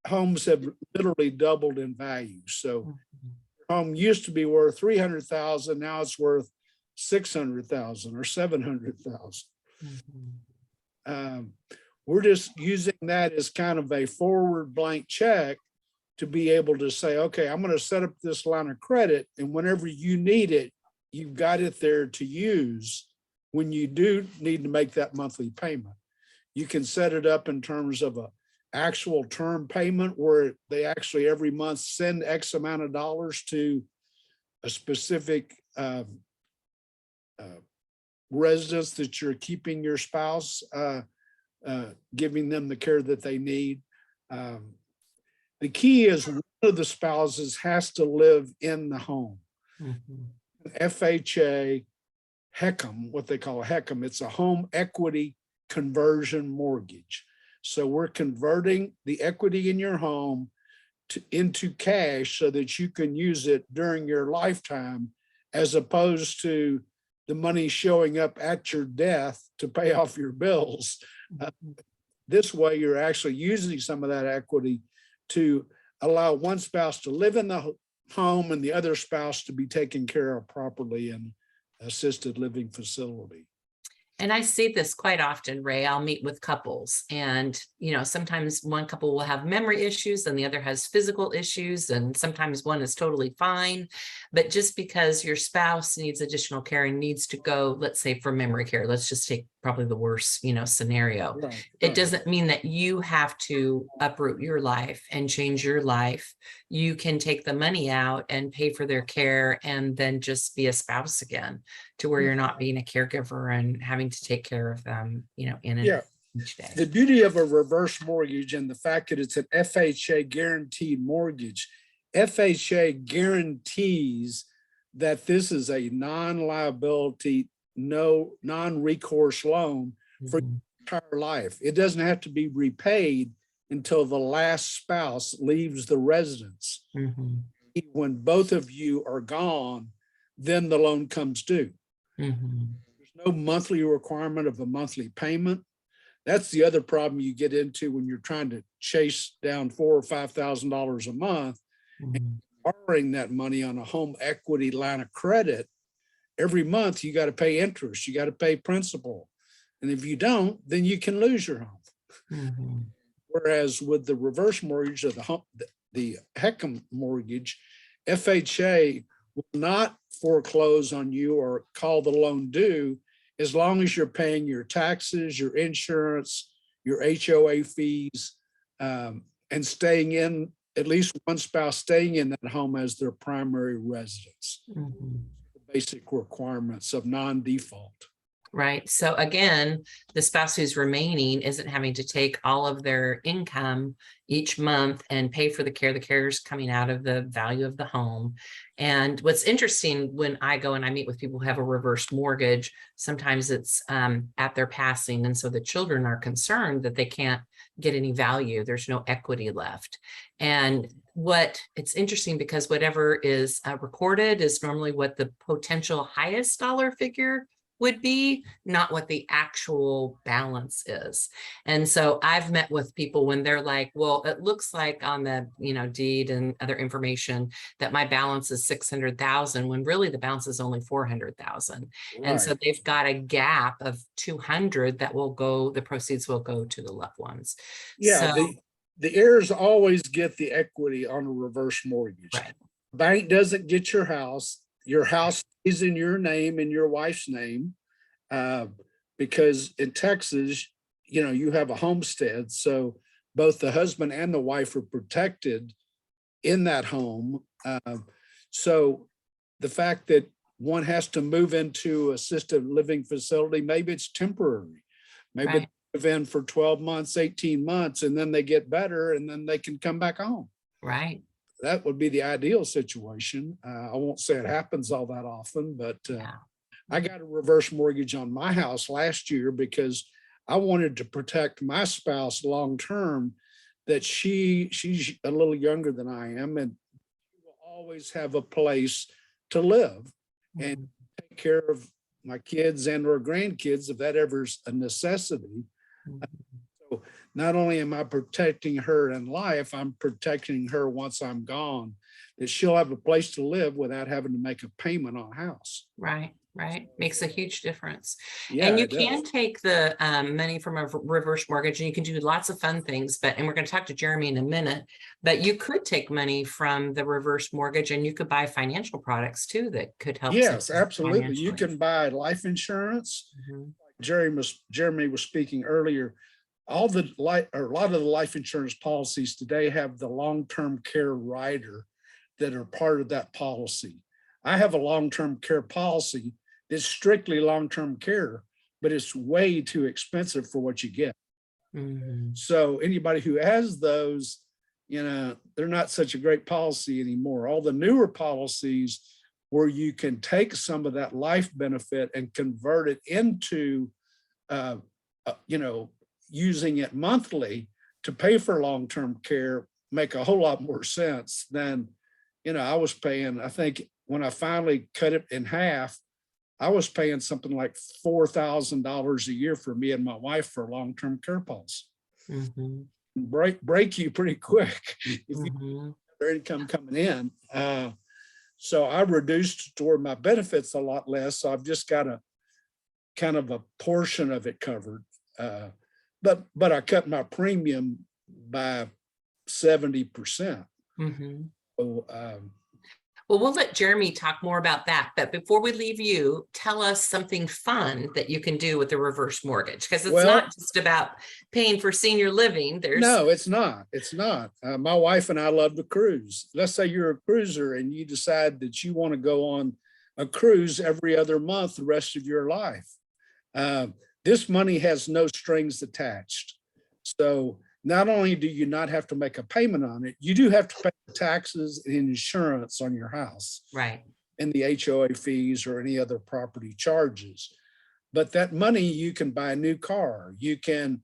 homes have literally doubled in value. So home used to be worth 300,000, now it's worth 600,000 or 700,000. We're just using that as kind of a forward blank check to be able to say, okay, I'm going to set up this line of credit, and whenever you need it, you've got it there to use when you do need to make that monthly payment. You can set it up in terms of a actual term payment where they actually every month send X amount of dollars to a specific residence that you're keeping your spouse, giving them the care that they need. The key is one of the spouses has to live in the home. FHA, HECM, what they call HECM, it's a home equity conversion mortgage. So we're converting the equity in your home into cash so that you can use it during your lifetime, as opposed to the money showing up at your death to pay off your bills. This way, you're actually using some of that equity to allow one spouse to live in the home and the other spouse to be taken care of properly in assisted living facility. And I see this quite often, Ray. I'll meet with couples and, sometimes one couple will have memory issues and the other has physical issues. And sometimes one is totally fine. But just because your spouse needs additional care and needs to go, let's say for memory care, let's just take probably the worst, scenario. Right, It right. doesn't mean that you have to uproot your life and change your life. You can take the money out and pay for their care and then just be a spouse again, to where you're not being a caregiver and having to take care of them, in and Yeah. each day. The beauty of a reverse mortgage and the fact that it's an FHA guaranteed mortgage, FHA guarantees that this is a non-liability, no non-recourse loan for Mhm, your entire life. It doesn't have to be repaid until the last spouse leaves the residence. mhm, When both of you are gone, then the loan comes due. mhm. There's no monthly requirement of a monthly payment. That's the other problem you get into when you're trying to chase down $4,000 or $5,000 a month, Mhm. borrowing that money on a home equity line of credit. Every month you got to pay interest, you got to pay principal. And if you don't, then you can lose your home. Mhm. Whereas with the reverse mortgage or the HECM mortgage, FHA will not foreclose on you or call the loan due as long as you're paying your taxes, your insurance, your HOA fees, and staying in, at least one spouse staying in that home as their primary residence. Mhm. Basic requirements of non-default. Right. So again, the spouse who's remaining isn't having to take all of their income each month and pay for the care. The care is coming out of the value of the home. And what's interesting when I go and I meet with people who have a reversed mortgage, sometimes it's at their passing. And so the children are concerned that they can't get any value. There's no equity left. And it's interesting because whatever is recorded is normally what the potential highest dollar figure would be, not what the actual balance is. And so I've met with people when they're like, well, it looks like on the, deed and other information that my balance is 600,000 when really the balance is only 400,000. And so Right. they've got a gap of 200 that will go, the proceeds will go to the loved ones. Yeah, So, the heirs always get the equity on a reverse mortgage. right, Bank doesn't get your house. Your house is in your name and your wife's name. Because in Texas, you have a homestead. So both the husband and the wife are protected in that home. So the fact that one has to move into assisted living facility, maybe it's temporary. Maybe right. they move in for 12 months, 18 months, and then they get better and then they can come back home. Right. That would be the ideal situation. I won't say it happens all that often, but Yeah. I got a reverse mortgage on my house last year because I wanted to protect my spouse long-term, that she's a little younger than I am and she will always have a place to live and Mhm. take care of my kids and or grandkids if that ever's a necessity. Mhm. So not only am I protecting her in life, I'm protecting her once I'm gone, that she'll have a place to live without having to make a payment on a house. Right. Right. Makes a huge difference. Yeah, And you it does. can take the money from a reverse mortgage and you can do lots of fun things, and we're going to talk to Jeremy in a minute, but you could take money from the reverse mortgage and you could buy financial products too that could help. Yes, someone absolutely. You financially. can buy life insurance. Mhm. Jeremy was speaking earlier. A lot of the life insurance policies today have the long-term care rider that are part of that policy. I have a long-term care policy that's strictly long-term care, but it's way too expensive for what you get. Mhm. So anybody who has those, they're not such a great policy anymore. All the newer policies where you can take some of that life benefit and convert it into, using it monthly to pay for long-term care make a whole lot more sense than, I was paying, I think when I finally cut it in half, I was paying something like $4,000 a year for me and my wife for a long-term care policy. Mhm. Break you pretty quick if you Mhm. have income coming in. So I reduced toward my benefits a lot less. So I've just got to kind of a portion of it covered. But I cut my premium by 70%. Mhm. So, Well, we'll let Jeremy talk more about that, but before we leave you, tell us something fun that you can do with a reverse mortgage, because it's Well- not just about paying for senior living. There's no, it's not. It's not. My wife and I love to cruise. Let's say you're a cruiser and you decide that you want to go on a cruise every other month the rest of your life. This money has no strings attached. So not only do you not have to make a payment on it, you do have to pay taxes and insurance on your house right. and the HOA fees or any other property charges. But that money, you can buy a new car. You can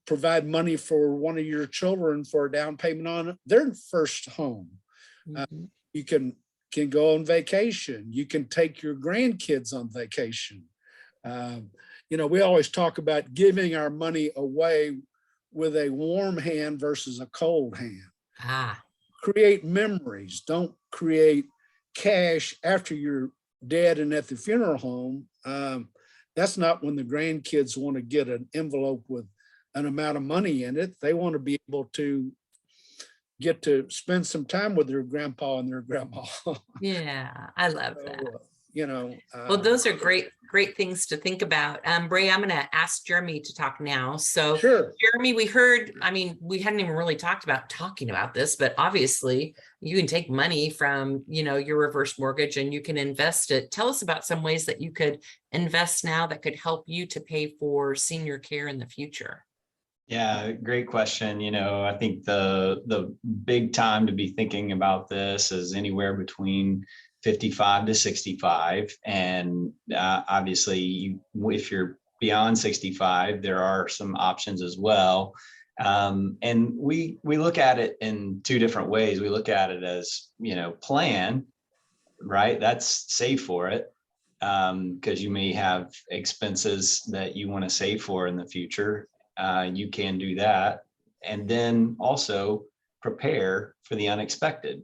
provide money for one of your children for a down payment on their first home. Mhm. You can go on vacation. You can take your grandkids on vacation. We always talk about giving our money away with a warm hand versus a cold hand. Ah, Create memories. Don't create cash after you're dead and at the funeral home. That's not when the grandkids want to get an envelope with an amount of money in it. They want to be able to get to spend some time with their grandpa and their grandma. yeah, I love that. Well, those are great things to think about. Bray, I'm going to ask Jeremy to talk now. So Sure. Jeremy, we heard, we hadn't even really talking about this, but obviously you can take money from, your reverse mortgage and you can invest it. Tell us about some ways that you could invest now that could help you to pay for senior care in the future. Yeah, great question. I think the big time to be thinking about this is anywhere between 55 to 65. And obviously, if you're beyond 65, there are some options as well. And we look at it in two different ways. We look at it as, plan, right? That's save for it. Because you may have expenses that you want to save for in the future. You can do that. And then also prepare for the unexpected.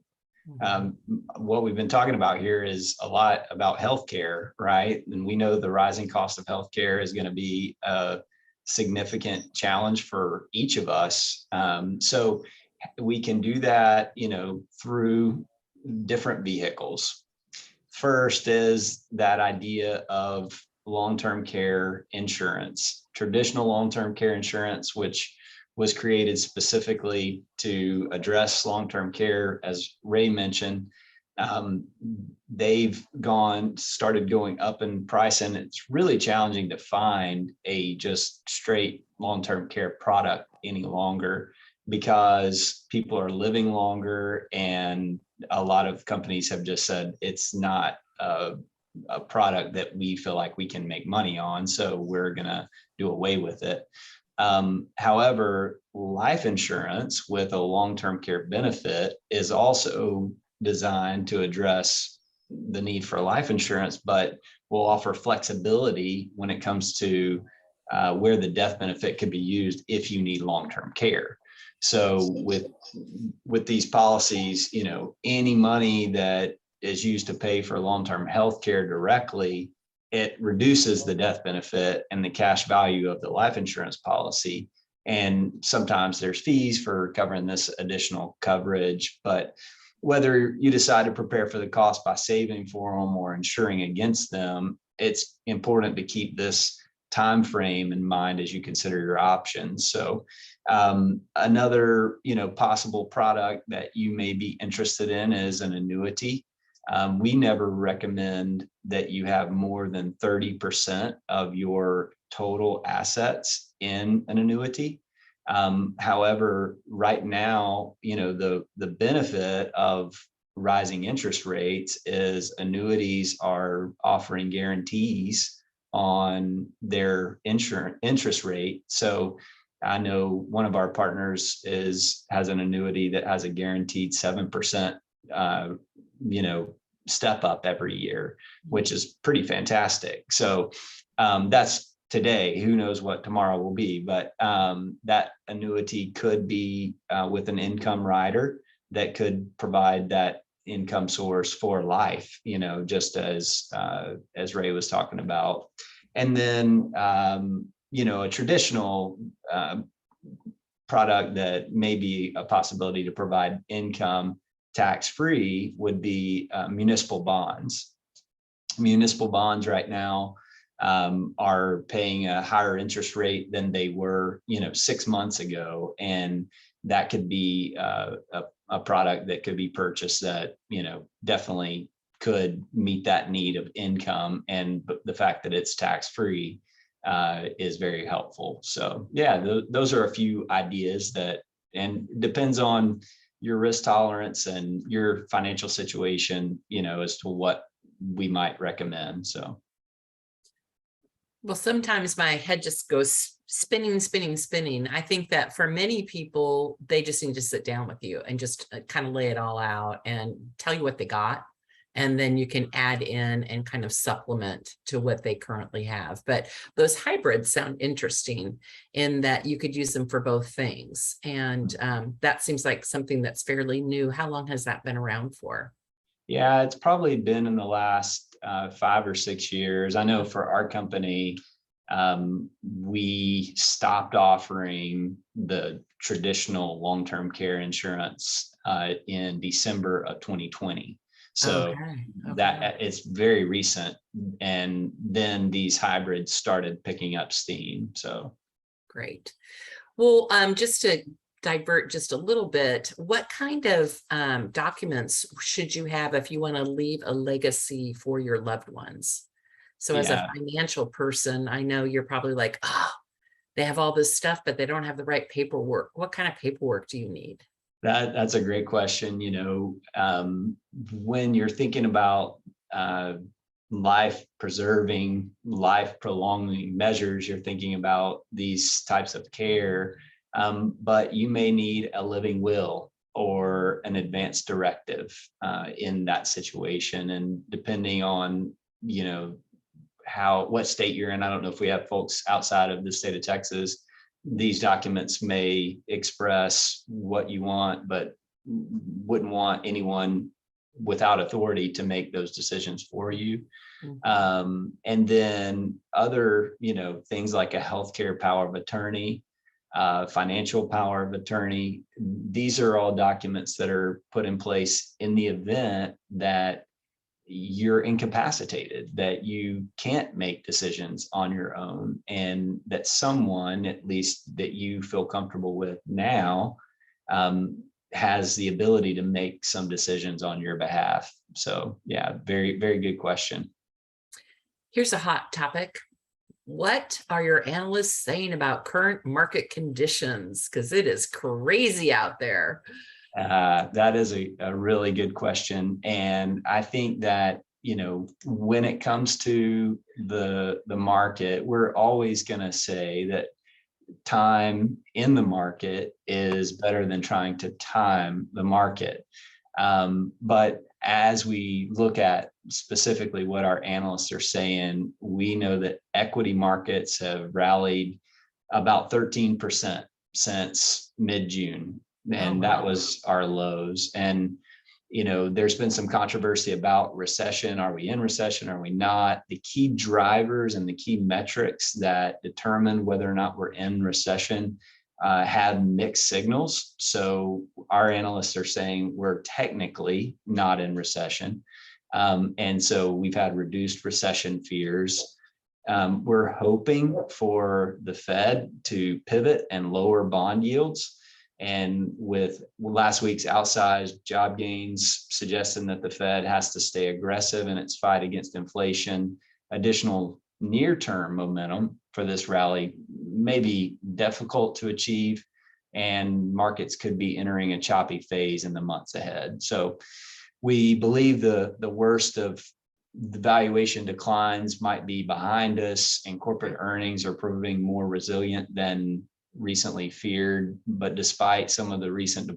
What we've been talking about here is a lot about healthcare, right? And we know the rising cost of healthcare is going to be a significant challenge for each of us. So we can do that, through different vehicles. First is that idea of long-term care insurance, traditional long-term care insurance, which was created specifically to address long-term care, as Ray mentioned. They've started going up in price, and it's really challenging to find a just straight long-term care product any longer because people are living longer, and a lot of companies have just said it's not a product that we feel like we can make money on, so we're gonna do away with it. However, life insurance with a long-term care benefit is also designed to address the need for life insurance, but will offer flexibility when it comes to where the death benefit could be used if you need long-term care. So with these policies, any money that is used to pay for long-term health care directly, it reduces the death benefit and the cash value of the life insurance policy. And sometimes there's fees for covering this additional coverage, but whether you decide to prepare for the cost by saving for them or insuring against them, it's important to keep this time frame in mind as you consider your options. So another possible product that you may be interested in is an annuity. We never recommend that you have more than 30% of your total assets in an annuity. However, right now, the benefit of rising interest rates is annuities are offering guarantees on their interest rate. So I know one of our partners has an annuity that has a guaranteed 7%, step up every year, which is pretty fantastic. So that's today. Who knows what tomorrow will be, but that annuity could be with an income rider that could provide that income source for life, just as Ray was talking about. And then, a traditional product that may be a possibility to provide income tax-free would be municipal bonds. Municipal bonds right now are paying a higher interest rate than they were, 6 months ago. And that could be a product that could be purchased that, definitely could meet that need of income. And the fact that it's tax-free is very helpful. So yeah, those are a few ideas and depends on your risk tolerance and your financial situation, as to what we might recommend. So. Well, sometimes my head just goes spinning, spinning, spinning. I think that for many people, they just need to sit down with you and just kind of lay it all out and tell you what they got. And then you can add in and kind of supplement to what they currently have. But those hybrids sound interesting in that you could use them for both things. And that seems like something that's fairly new. How long has that been around for? Yeah, it's probably been in the last 5 or 6 years. I know for our company, we stopped offering the traditional long-term care insurance in December of 2020. So Okay. that it's very recent. And then these hybrids started picking up steam. So Great. Well, just to divert just a little bit, what kind of documents should you have if you want to leave a legacy for your loved ones? So as a financial person, I know you're probably like, oh, they have all this stuff, but they don't have the right paperwork. What kind of paperwork do you need? That's a great question. When you're thinking about life preserving, life prolonging measures, you're thinking about these types of care, but you may need a living will or an advance directive in that situation. And depending on, what state you're in, I don't know if we have folks outside of the state of Texas, these documents may express what you want, but wouldn't want anyone without authority to make those decisions for you. And then other, things like a healthcare power of attorney, financial power of attorney. These are all documents that are put in place in the event that you're incapacitated, that you can't make decisions on your own, and that someone, at least that you feel comfortable with now, has the ability to make some decisions on your behalf. So yeah, very, very good question. Here's a hot topic. What are your analysts saying about current market conditions? Because it is crazy out there. That is a really good question. And I think that, when it comes to the market, we're always going to say that time in the market is better than trying to time the market. But as we look at specifically what our analysts are saying, we know that equity markets have rallied about 13% since mid-June. And that was our lows. And, there's been some controversy about recession. Are we in recession? Are we not? The key drivers and the key metrics that determine whether or not we're in recession have mixed signals. So our analysts are saying we're technically not in recession. And so we've had reduced recession fears. We're hoping for the Fed to pivot and lower bond yields. And with last week's outsized job gains suggesting that the Fed has to stay aggressive in its fight against inflation, additional near-term momentum for this rally may be difficult to achieve, and markets could be entering a choppy phase in the months ahead. So we believe the worst of the valuation declines might be behind us, and corporate earnings are proving more resilient than recently feared. But despite some of the recent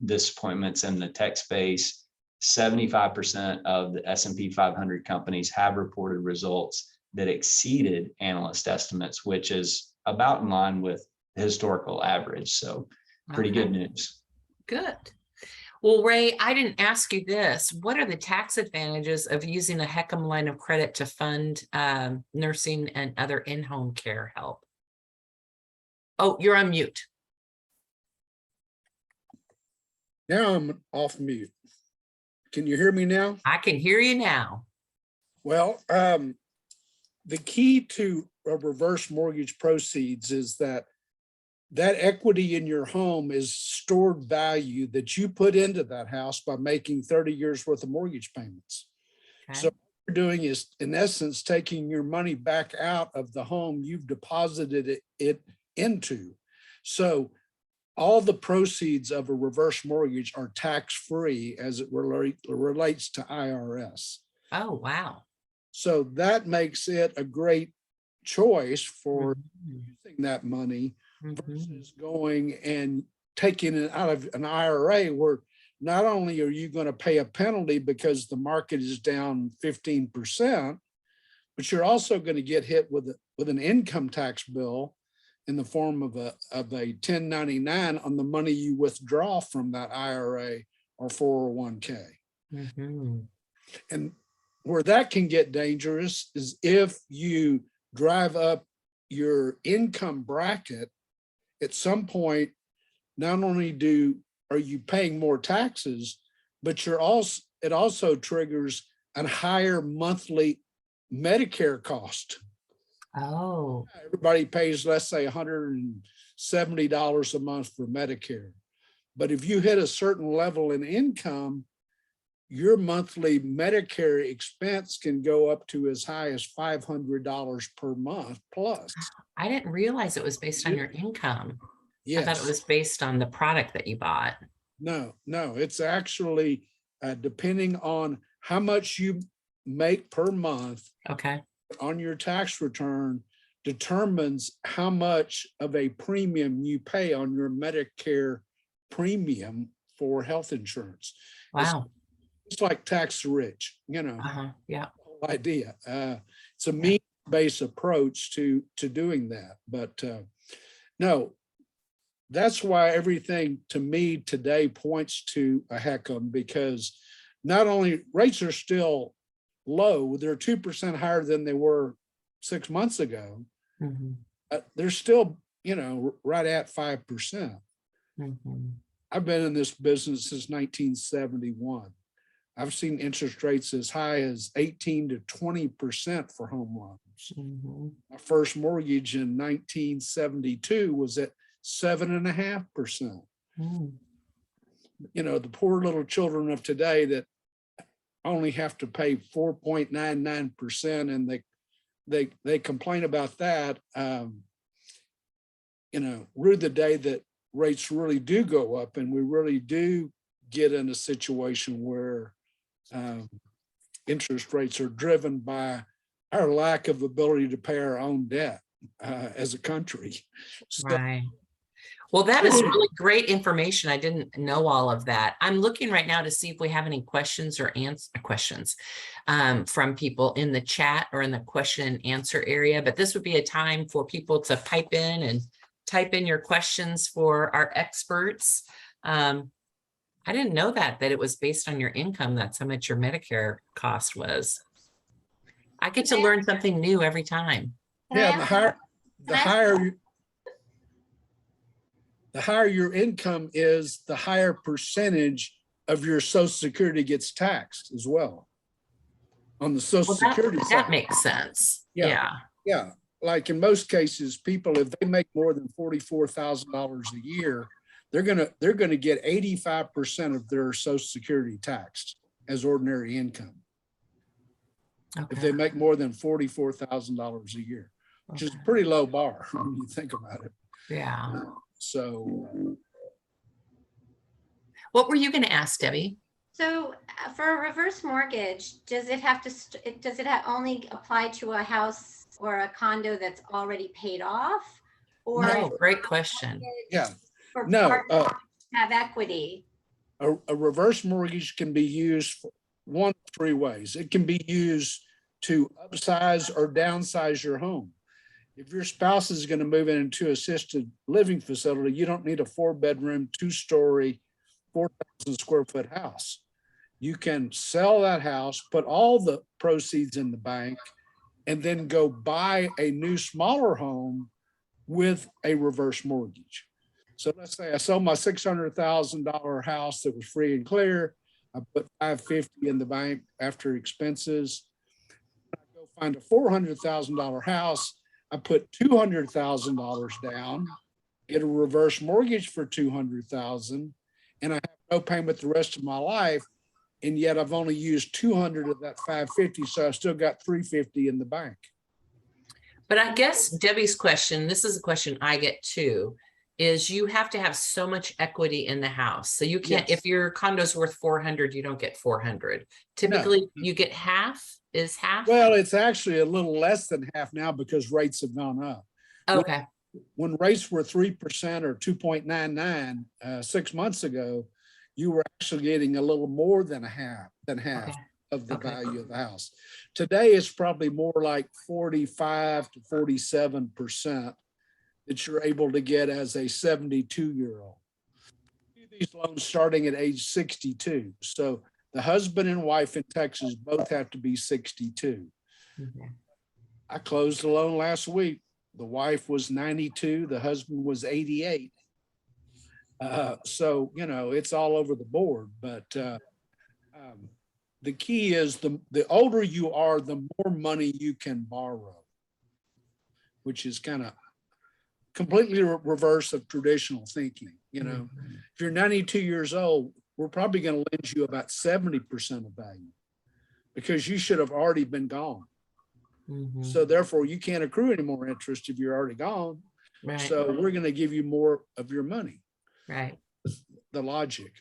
disappointments in the tech space, 75% of the S&P 500 companies have reported results that exceeded analyst estimates, which is about in line with the historical average. So pretty good news. Good. Well, Ray, I didn't ask you this. What are the tax advantages of using a HECM line of credit to fund nursing and other in-home care help? Oh, you're on mute. Now I'm off mute. Can you hear me now? I can hear you now. Well, the key to a reverse mortgage proceeds is that equity in your home is stored value that you put into that house by making 30 years worth of mortgage payments. Okay. So what you're doing is, in essence, taking your money back out of the home you've deposited it into. So all the proceeds of a reverse mortgage are tax-free as it relates to IRS. Oh, wow. So that makes it a great choice for Mhm. using that money Mhm. versus going and taking it out of an IRA where not only are you going to pay a penalty because the market is down 15%, but you're also going to get hit with an income tax bill in the form of a 1099 on the money you withdraw from that IRA or 401k. Mhm. And where that can get dangerous is if you drive up your income bracket. At some point, not only are you paying more taxes, but it also triggers a higher monthly Medicare cost. Oh, Everybody pays, let's say, $170 a month for Medicare. But if you hit a certain level in income, your monthly Medicare expense can go up to as high as $500 per month plus. I didn't realize it was based on your income. I thought it Yes. was based on the product that you bought. No, it's actually depending on how much you make per month Okay. on your tax return determines how much of a premium you pay on your Medicare premium for health insurance. Wow. It's like tax rich, Yeah. whole idea. It's a means-based approach to doing that. But no, that's why everything to me today points to a HECM, because not only rates are still low, they're 2% higher than they were 6 months ago. Mhm. They're still, right at 5%. Mhm. I've been in this business since 1971. I've seen interest rates as high as 18 to 20% for home loans. Mhm. My first mortgage in 1972 was at 7.5%. Mm. The poor little children of today that only have to pay 4.99%, and they complain about that. Rue the day that rates really do go up and we really do get in a situation where interest rates are driven by our lack of ability to pay our own debt as a country. So, Right. Well, that is really great information. I didn't know all of that. I'm looking right now to see if we have any questions or questions from people in the chat or in the question and answer area. But this would be a time for people to pipe in and type in your questions for our experts. I didn't know that it was based on your income. That's how much your Medicare cost was. I get to learn something new every time. yeah, the higher your income is, the higher percentage of your Social Security gets taxed as well on the Social Well, Security that side. makes sense. Yeah. Yeah. Yeah, like in most cases, people, if they make more than $44,000 a year, they're gonna get 85% of their Social Security taxed as ordinary income. If Okay. they make more than $44,000 a year, which is a pretty low bar when you think about it. Yeah. So What were you going to ask, Debbie? So for a reverse mortgage, does it only apply to a house or a condo that's already paid off? Or No, great question. yeah, for no, partners to have equity? a reverse mortgage can be used for one of three ways. It can be used to upsize or downsize your home. If your spouse is going to move into assisted living facility, you don't need a 4-bedroom, 2-story 4,000 square foot house. You can sell that house, put all the proceeds in the bank, and then go buy a new smaller home with a reverse mortgage. So let's say I sold my $600,000 house that was free and clear. I put $550 in the bank after expenses. I go find a $400,000 house. I put $200,000 down, get a reverse mortgage for $200,000, and I have no payment the rest of my life. And yet I've only used 200 of that 550, so I still got 350 in the bank. But I guess Debbie's question, this is a question I get too, is you have to have so much equity in the house. So you can't, Yes. if your condo's worth 400, you don't get 400. Typically you get half, is half? Well, it's actually a little less than half now because rates have gone up. Okay, When rates were 3% or 2.99 6 months ago, you were actually getting a little more than half okay, of the Okay. value of the house. Today, it's probably more like 45 to 47% that you're able to get as a 72-year-old. These loans starting at age 62. So the husband and wife in Texas both have to be 62. okay. I closed a loan last week. The wife was 92, the husband was 88. So, you know, it's all over the board, but the key is the older you are, the more money you can borrow, which is kind of completely reverse of traditional thinking. You know, if you're 92 years old, we're probably going to lend you about 70% of value because you should have already been gone. Mhm. So therefore you can't accrue any more interest if you're already gone. Right, So we're going to give you more of your money, right. the logic.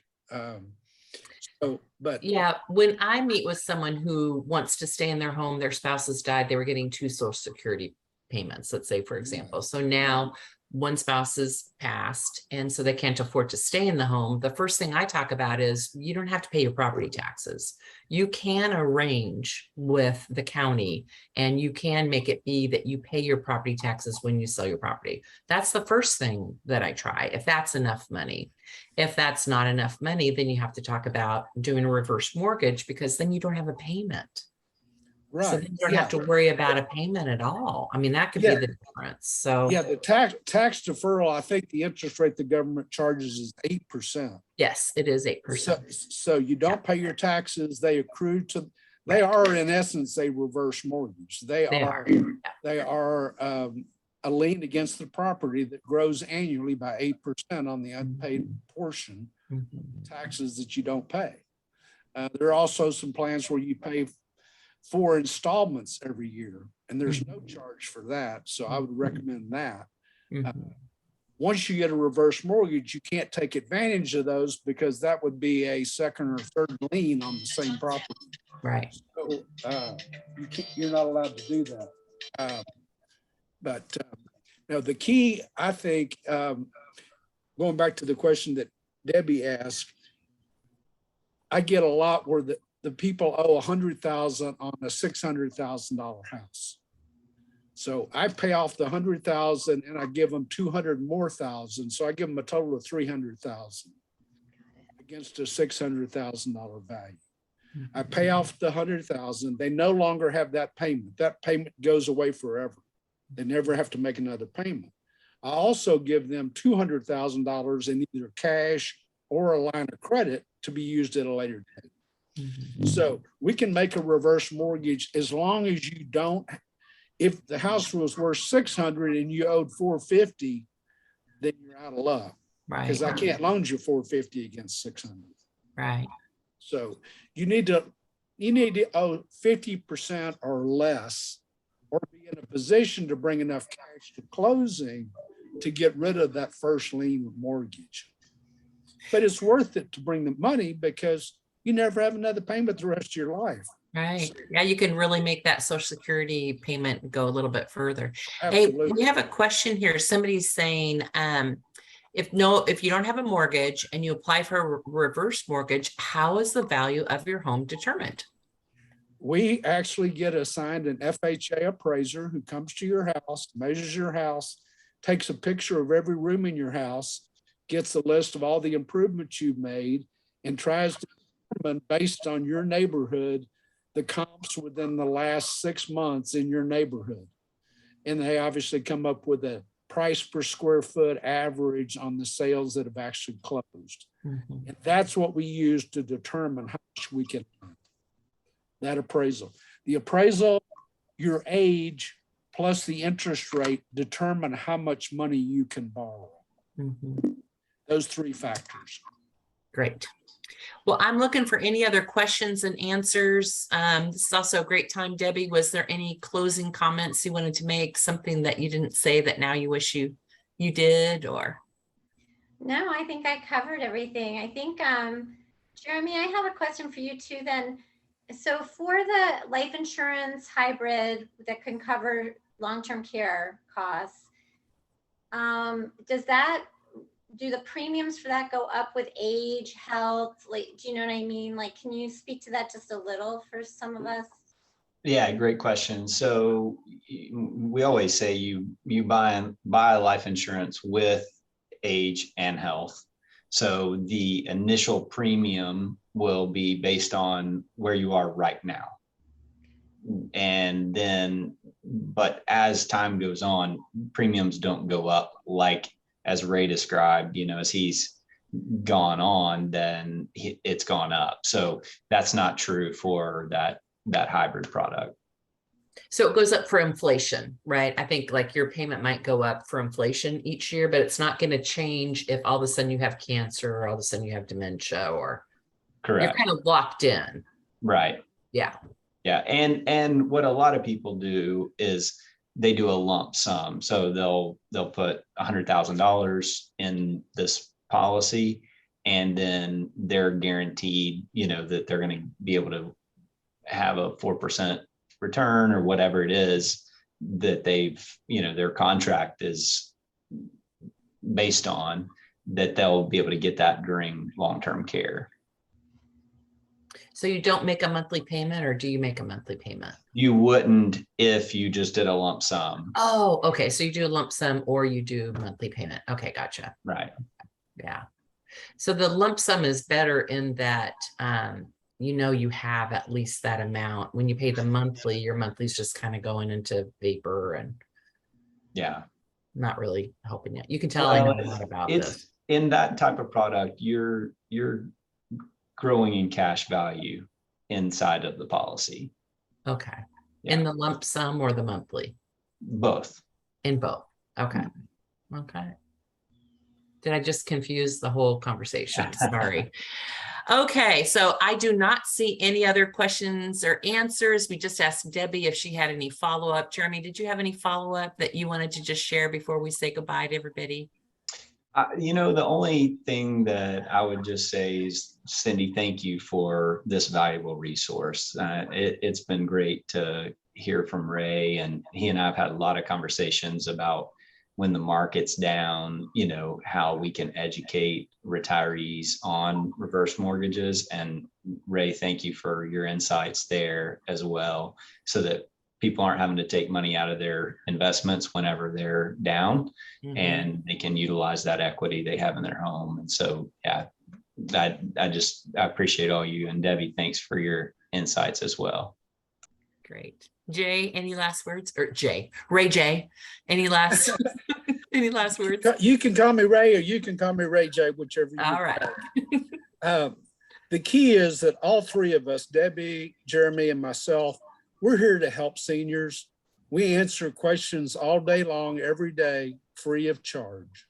But Yeah, when I meet with someone who wants to stay in their home, their spouse has died, they were getting 2 Social Security payments, let's say, for example. So now one spouse has passed, and so they can't afford to stay in the home. The first thing I talk about is you don't have to pay your property taxes. You can arrange with the county, and you can make it be that you pay your property taxes when you sell your property. That's the first thing that I try, if that's enough money. If that's not enough money, then you have to talk about doing a reverse mortgage, because then you don't have a payment. So right, then you don't have to worry about a payment at all. I mean, that could be Yeah. the difference. So yeah, the tax deferral, I think the interest rate the government charges is 8%. yes, it is 8%. So you don't pay your taxes, they accrue to, they are in essence a reverse mortgage. They are a lien against the property that grows annually by 8% on the unpaid portion Mhm. taxes that you don't pay. There are also some plans where you pay 4 installments every year, and there's no charge for that. So I would recommend that. Mhm. Once you get a reverse mortgage, you can't take advantage of those because that would be a second or third lien on the same property. Right. So you're not allowed to do that. But no, the key, I think, going back to the question that Debbie asked, I get a lot where the people owe $100,000 on a $600,000 house. So I pay off the $100,000 and I give them 200 more thousand. So I give them a total of 300,000 against a $600,000 value. I pay off the 100,000. They no longer have that payment. That payment goes away forever. They never have to make another payment. I also give them $200,000 in either cash or a line of credit to be used at a later date. Mhm. So we can make a reverse mortgage as long as you don't, if the house was worth 600 and you owed 450, then you're out of luck Right. because I can't loan you 450 against 600. Right. So you need to owe 50% or less, or be in a position to bring enough cash to closing to get rid of that first lien mortgage. But it's worth it to bring the money because you never have another payment the rest of your life. Right. Yeah, you can really make that Social Security payment go a little bit further. Hey, Absolutely. we have a question here. Somebody's saying, if you don't have a mortgage and you apply for a reverse mortgage, how is the value of your home determined? We actually get assigned an FHA appraiser who comes to your house, measures your house, takes a picture of every room in your house, gets a list of all the improvements you've made and tries to determine, based on your neighborhood, the comps within the last 6 months in your neighborhood. And they obviously come up with a price per square foot average on the sales that have actually closed. Mhm. And that's what we use to determine how much we can earn. That appraisal. The appraisal, your age, plus the interest rate determine how much money you can borrow. Mhm. Those 3 factors. Great. Well, I'm looking for any other questions and answers. This is also a great time. Debbie, was there any closing comments you wanted to make? Something that you didn't say that now you wish you did, or? No, I think I covered everything. I think, Jeremy, I have a question for you too then. So for the life insurance hybrid that can cover long-term care costs, do the premiums for that go up with age, health? Like, do you know what I mean? Like, can you speak to that just a little for some of us? Yeah, great question. So we always say you buy life insurance with age and health. So the initial premium will be based on where you are right now. And then, but as time goes on, premiums don't go up like as Ray described, as he's gone on, then it's gone up. So that's not true for that hybrid product. So it goes up for inflation, right? I think like your payment might go up for inflation each year, but it's not going to change if all of a sudden you have cancer or all of a sudden you have dementia, or Correct. you're kind of locked in. Right. Yeah. Yeah. And what a lot of people do is they do a lump sum. So they'll put $100,000 in this policy, and then they're guaranteed, that they're going to be able to have a 4% return or whatever it is that they've, their contract is based on, that they'll be able to get that during long-term care. So you don't make a monthly payment, or do you make a monthly payment? You wouldn't if you just did a lump sum. Oh, okay. So you do a lump sum or you do monthly payment. Okay, gotcha. Right. Yeah. So the lump sum is better in that, you have at least that amount. When you pay the monthly, your monthly's just kind of going into vapor and Yeah. not really helping you. You can tell I know a lot about It's this. in that type of product, you're growing in cash value inside of the policy. Okay. Yeah. In the lump sum or the monthly? Both. In both. Okay. Okay. Did I just confuse the whole conversation? Sorry. Okay, so I do not see any other questions or answers. We just asked Debbie if she had any follow-up. Jeremy, did you have any follow-up that you wanted to just share before we say goodbye to everybody? The only thing that I would just say is, Cindy, thank you for this valuable resource. It's been great to hear from Ray, and he and I have had a lot of conversations about when the market's down, how we can educate retirees on reverse mortgages. And Ray, thank you for your insights there as well, so that people aren't having to take money out of their investments whenever they're down, and they can utilize that equity they have in their home. And so, yeah, I appreciate all you, and Debbie, thanks for your insights as well. Great. Jay, any last words? Or Ray J, any last words? You can call me Ray, or you can call me Ray J, whichever you All right. The key is that all 3 of us, Debbie, Jeremy, and myself, we're here to help seniors. We answer questions all day long, every day, free of charge.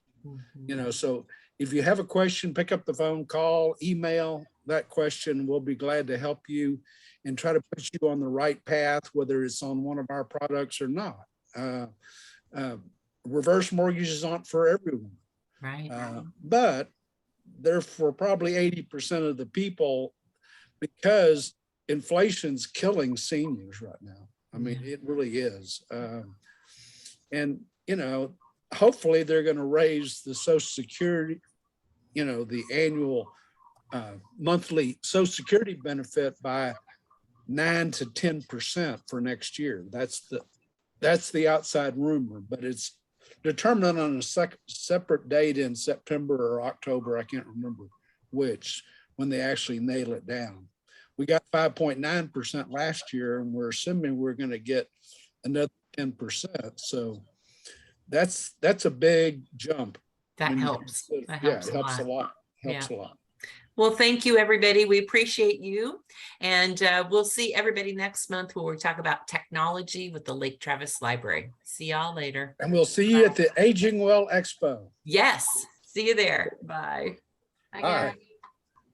So if you have a question, pick up the phone, call, email that question. We'll be glad to help you and try to put you on the right path, whether it's on one of our products or not. Reverse mortgages aren't for everyone. Right. But they're for probably 80% of the people, because inflation's killing seniors right now. I mean, it really is. And, hopefully they're going to raise the Social Security, the annual monthly Social Security benefit by 9 to 10% for next year. That's the outside rumor, but it's determined on a separate date in September or October. I can't remember which, when they actually nail it down. We got 5.9% last year, and we're assuming we're going to get another 10%. So that's a big jump. That when you helps. consider- That Yeah, helps it a helps a lot. lot. Helps a lot. Well, thank you, everybody. We appreciate you. And we'll see everybody next month where we talk about technology with the Lake Travis Library. See y'all later. And we'll see you at the Aging Well Expo. Yes, see you there. Bye. Bye, All right. guys.